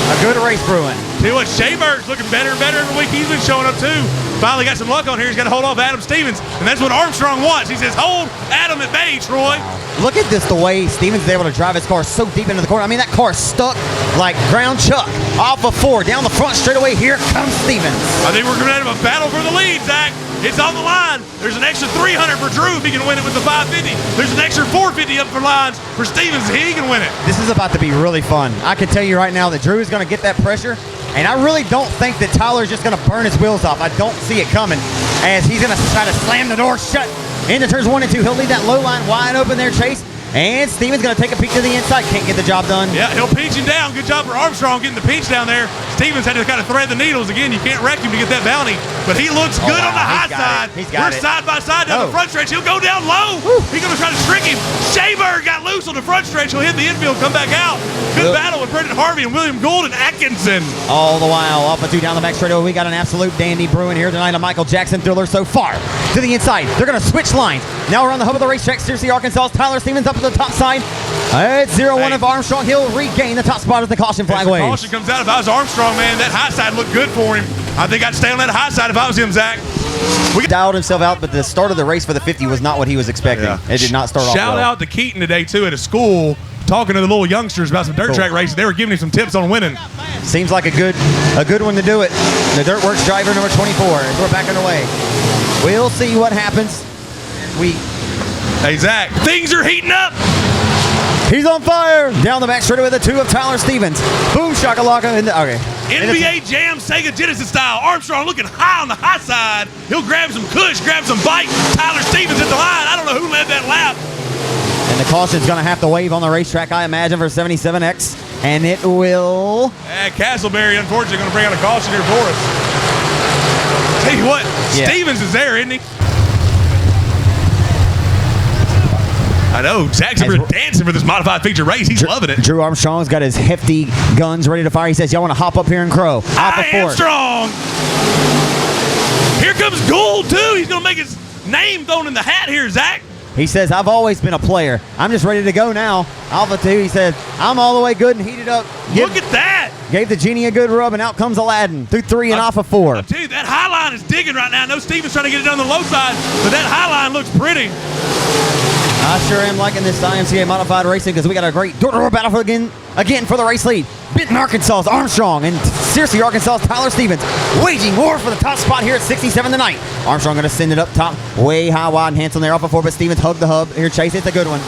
A good race brewing. See what, Schaberg's looking better and better every week. He's been showing up too. Finally got some luck on here. He's got to hold off Adam Stevens, and that's what Armstrong wants. He says, hold Adam at bay, Troy. Look at this, the way Stevens is able to drive his car so deep into the corner. I mean, that car stuck like ground chuck. Off of 4, down the front straightaway. Here comes Stevens. I think we're going to have a battle for the lead, Zach. It's on the line. There's an extra 300 for Drew if he can win it with the 550. There's an extra 450 up for lines for Stevens if he can win it. This is about to be really fun. I can tell you right now that Drew is going to get that pressure, and I really don't think that Tyler's just going to burn his wheels off. I don't see it coming as he's going to try to slam the door shut into turns 1 and 2. He'll leave that low line wide open there, Chase. And Stevens going to take a peek to the inside. Can't get the job done. Yeah, he'll pinch him down. Good job for Armstrong getting the pinch down there. Stevens had to kind of thread the needles. Again, you can't wreck him to get that Bounty. But he looks good on the high side. We're side by side down the front stretch. He'll go down low. He's going to try to trick him. Schaberg got loose on the front stretch. He'll hit the infield, come back out. Good battle with Brendan Harvey and William Gould and Atkinson. All the while, off of 2 down the back straightaway. We got an absolute dandy brewing here tonight. A Michael Jackson thriller so far. To the inside. They're going to switch lines. Now we're on the hub of the racetrack. Searcy, Arkansas. Tyler Stevens up to the top side. It's 0-1 of Armstrong. He'll regain the top spot as the caution flag waves. Caution comes out. If I was Armstrong, man, that high side looked good for him. I think I'd stay on that high side if I was him, Zach. He dialed himself out, but the start of the race for the 50 was not what he was expecting. Yeah. It did not start off Shout well. out to Keaton today, too, at a school, talking to the little youngsters about some dirt track racing. They were giving him some tips on winning. Seems like a good one to do it. The Dirt Works driver, number 24. We're back underway. We'll see what happens. Hey, Zach, things are heating up. He's on fire. Down the back straightaway, the 2 of Tyler Stevens. Boom shakalaka. Okay. NBA Jam Sega Genesis style. Armstrong looking high on the high side. He'll grab some kush, grab some bite. Tyler Stevens at the line. I don't know who led that lap. And the caution's going to have to wave on the racetrack, I imagine, for 77X. And it will... Castleberry, unfortunately, going to bring out a caution here for us. Tell you what, Yeah. Stevens is there, isn't he? I know. Zach's over here dancing for this modified feature race. He's loving it. Drew Armstrong's got his hefty guns ready to fire. He says, y'all want to hop up here and crow. Hop I am strong. Here comes Gould, too. He's going to make his name thrown in the hat here, Zach. He says, I've always been a player. I'm just ready to go now. Alpha 2, he said, I'm all the way good and heated up. Look at that. Gave the genie a good rub, and out comes Aladdin through 3 and off of 4. I tell you, that high line is digging right now. I know Stevens trying to get it down the low side, but that high line looks pretty. I sure am liking this IMCA modified racing because we got a great door battle for again for the race lead. Benton, Arkansas's Armstrong and Searcy, Arkansas's Tyler Stevens waging war for the top spot here at 67 tonight. Armstrong going to send it up top, way high, wide, and handsome there off of 4, but Stevens hugged the hub. Here, Chase, it's a good one.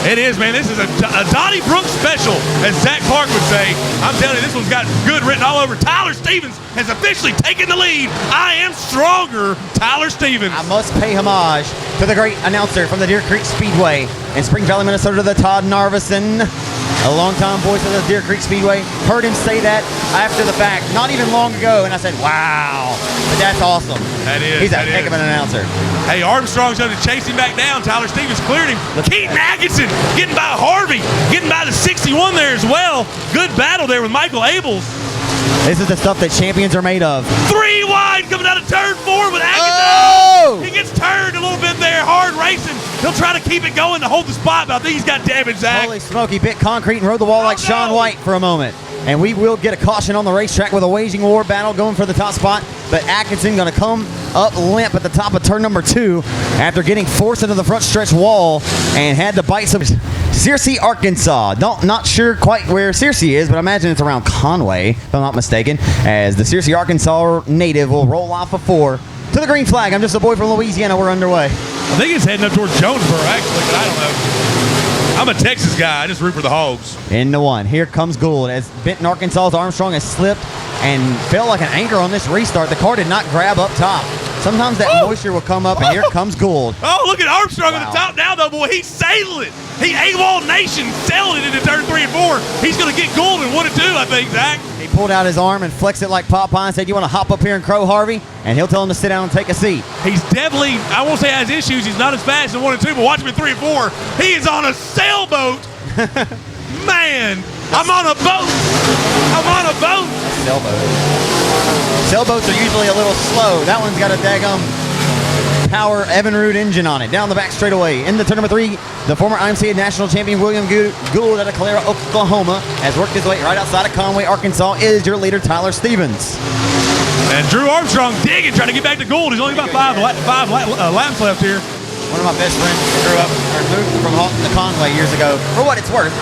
It is, man. This is a Donnie Brooks special, as Zach Clark would say. I'm telling you, this one's got good written all over. Tyler Stevens has officially taken the lead. I am stronger, Tyler Stevens. I must pay homage to the great announcer from the Deer Creek Speedway in Spring Valley, Minnesota, the Todd Narvison, a longtime voice of the Deer Creek Speedway. Heard him say that after the fact, not even long ago, and I said, wow. But that's awesome. That is. He's a heck of an announcer. Hey, Armstrong's going to chase him back down. Tyler Stevens cleared him. Keaton Atkinson getting by Harvey, getting by the 61 there as well. Good battle there with Michael Abels. This is the stuff that champions are made of. 3 wide coming out of turn 4 with Atkinson. Oh! He gets turned a little bit there. Hard racing. He'll try to keep it going to hold the spot, but I think he's got damage, Zach. Holy smoke, he bit concrete and rode the wall like Shaun White for a moment. And we will get a caution on the racetrack with a waging war battle going for the top spot. But Atkinson going to come up limp at the top of turn number 2 after getting forced into the front stretch wall and had to bite some. Searcy, Arkansas. Not sure quite where Searcy is, but I imagine it's around Conway, if I'm not mistaken, as the Searcy, Arkansas native will roll off of 4 to the green flag. I'm just a boy from Louisiana. We're underway. I think he's heading up towards Jonesboro, actually, but I don't know. I'm a Texas guy. I just root for the Hogs. Into 1. Here comes Gould as Benton, Arkansas's Armstrong has slipped and felt like an anchor on this restart. The car did not grab up top. Sometimes that moisture will come up, and here comes Gould. Oh, look at Armstrong at the top now, though, boy. He's sailing it. He AWOL Nation sailing it into turn 3 and 4. He's going to get Gould in 1 and 2, I think, Zach. He pulled out his arm and flexed it like Popeye and said, you want to hop up here and crow, Harvey? And he'll tell him to sit down and take a seat. He's definitely, I won't say has issues. He's not as fast in 1 and 2, but watch him in 3 and 4. He is on a sailboat. Man, I'm on a boat. I'm on a boat. Sailboat. Sailboats are usually a little slow. That one's got a daggum power Evinrude engine on it. Down the back straightaway. In the turn number 3, the former IMCA national champion William Gould out of Calera, Oklahoma, has worked his way right outside of Conway, Arkansas, is your leader, Tyler Stevens. And Drew Armstrong digging, trying to get back to Gould. He's only about five laps left here. One of my best friends grew up or moved from Halton to Conway years ago. For what it's worth,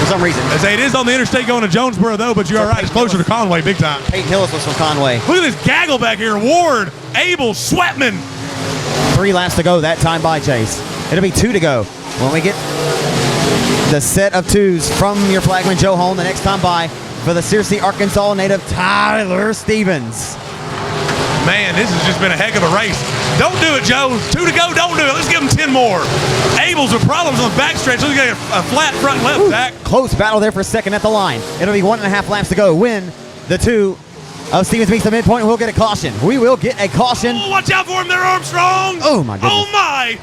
for some reason. I say it is on the interstate going to Jonesboro, though, but you're all right. It's closer to Conway, big time. Peyton Hillis was from Conway. Look at this gaggle back here. Ward, Abel, Swetman. 3 laps to go that time by, Chase. It'll be 2 to go. When we get the set of 2s from your flagman, Joe Holm, the next time by for the Searcy, Arkansas native, Tyler Stevens. Man, this has just been a heck of a race. Don't do it, Joe. 2 to go, don't do it. Let's give him 10 more. Abel's with problems on the backstretch. Look at a flat front and left, Zach. Close battle there for second at the line. It'll be 1.5 laps to go. When the 2 of Stevens meets the midpoint, we'll get a caution. We will get a caution. Oh, watch out for him there, Armstrong. Oh, my goodness. Oh, my.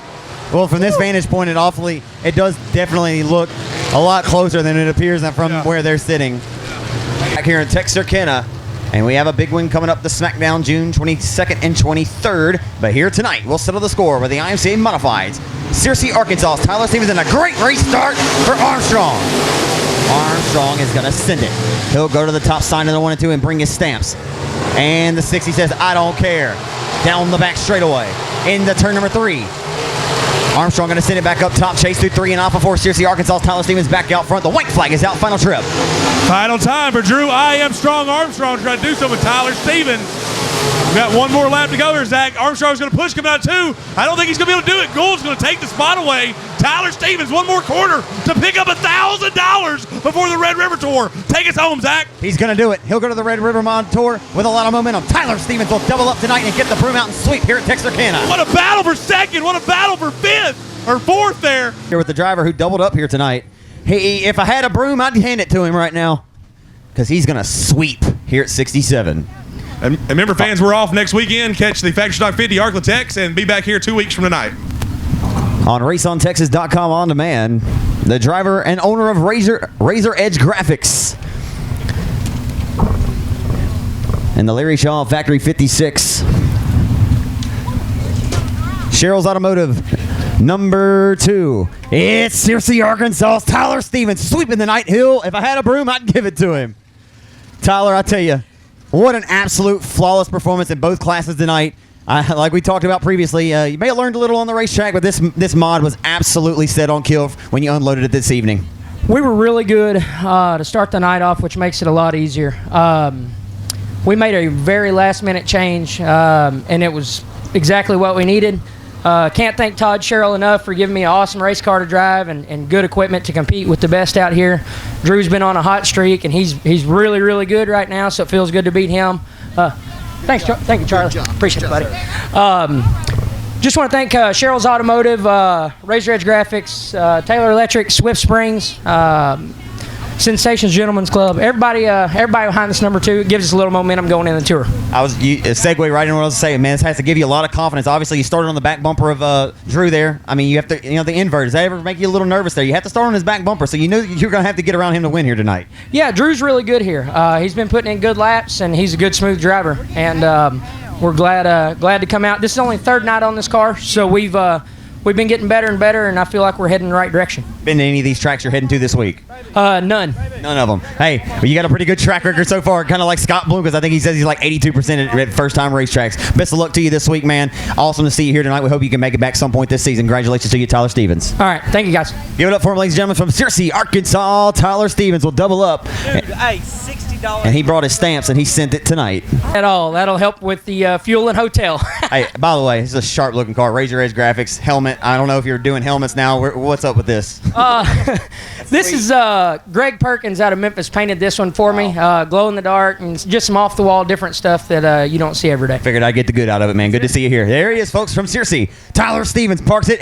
Well, from this vantage point, it does definitely look a lot closer than it appears from where they're sitting. Back here in Texarkana, and we have a big win coming up the SmackDown June 22nd and 23rd. But here tonight, we'll settle the score with the IMCA Modifieds. Searcy, Arkansas, Tyler Stevens, and a great race start for Armstrong. Armstrong is going to send it. He'll go to the top sign of the 1 and 2 and bring his stamps. And the 60 says, I don't care. Down the back straightaway. Into turn number 3. Armstrong going to send it back up top. Chase through 3 and off of 4. Searcy, Arkansas. Tyler Stevens back out front. The white flag is out. Final trip. Final time for Drew I Am Strong Armstrong trying to do something with Tyler Stevens. We've got one more lap to go here, Zach. Armstrong's going to push coming out 2. I don't think he's going to be able to do it. Gould's going to take the spot away. Tyler Stevens, one more quarter to pick up $1,000 before the Red River Tour. Take us home, Zach. He's going to do it. He'll go to the Red River Mod Tour with a lot of momentum. Tyler Stevens will double up tonight and get the Broom Mountain sweep here at Texarkana. What a battle for second. What a battle for 5th or 4th there. Here with the driver who doubled up here tonight. Hey, if I had a broom, I'd hand it to him right now because he's going to sweep here at 67. And remember, fans, we're off next weekend. Catch the Factory Stock 50 Arklatex and be back here 2 weeks from tonight. On RaceOnTexas.com on demand, the driver and owner of Razor Edge Graphics. And the Larry Shaw Factory 56. Cheryl's Automotive, number 2. It's Searcy, Arkansas. Tyler Stevens sweeping the night hill. If I had a broom, I'd give it to him. Tyler, I tell you, what an absolute flawless performance in both classes tonight. Like we talked about previously, you may have learned a little on the racetrack, but this mod was absolutely set on kill when you unloaded it this evening. We were really good to start the night off, which makes it a lot easier. We made a very last-minute change, and it was exactly what we needed. Can't thank Todd Sherrill enough for giving me an awesome race car to drive and good equipment to compete with the best out here. Drew's been on a hot streak, and he's really, really good right now, so it feels good to beat him. Thank you, Charlie. Appreciate it, buddy. Just want to thank Cheryl's Automotive, Razor Edge Graphics, Taylor Electric, Swift Springs, Sensations Gentlemen's Club. Everybody behind this number 2. It gives us a little momentum going in the tour. Segue right in what I was saying, man. This has to give you a lot of confidence. Obviously, you started on the back bumper of Drew there. I mean, you have to, the invert. Does that ever make you a little nervous there? You have to start on his back bumper, so you know you're going to have to get around him to win here tonight. Yeah, Drew's really good here. He's been putting in good laps, and he's a good, smooth driver. And we're glad to come out. This is only 3rd night on this car, so we've been getting better and better, and I feel like we're heading in the right direction. Been to any of these tracks you're heading to this week? None. None of them. Hey, well, you got a pretty good track record so far, kind of like Scott Bloom, because I think he says he's like 82% at first-time racetracks. Best of luck to you this week, man. Awesome to see you here tonight. We hope you can make it back some point this season. Congratulations to you, Tyler Stevens. All right. Thank you, guys. Give it up for him, ladies and gentlemen, from Searcy, Arkansas. Tyler Stevens will double up. Dude, hey, $60. And he brought his stamps, and he sent it tonight. That'll help with the fuel and hotel. Hey, by the way, this is a sharp-looking car. Razor Edge Graphics, helmet. I don't know if you're doing helmets now. What's up with this? This is Greg Perkins out of Memphis painted this one for me. Glow in the dark and just some off-the-wall different stuff that you don't see every day. Figured I'd get the good out of it, man. Good to see you here. There he is, folks, from Searcy. Tyler Stevens parks it.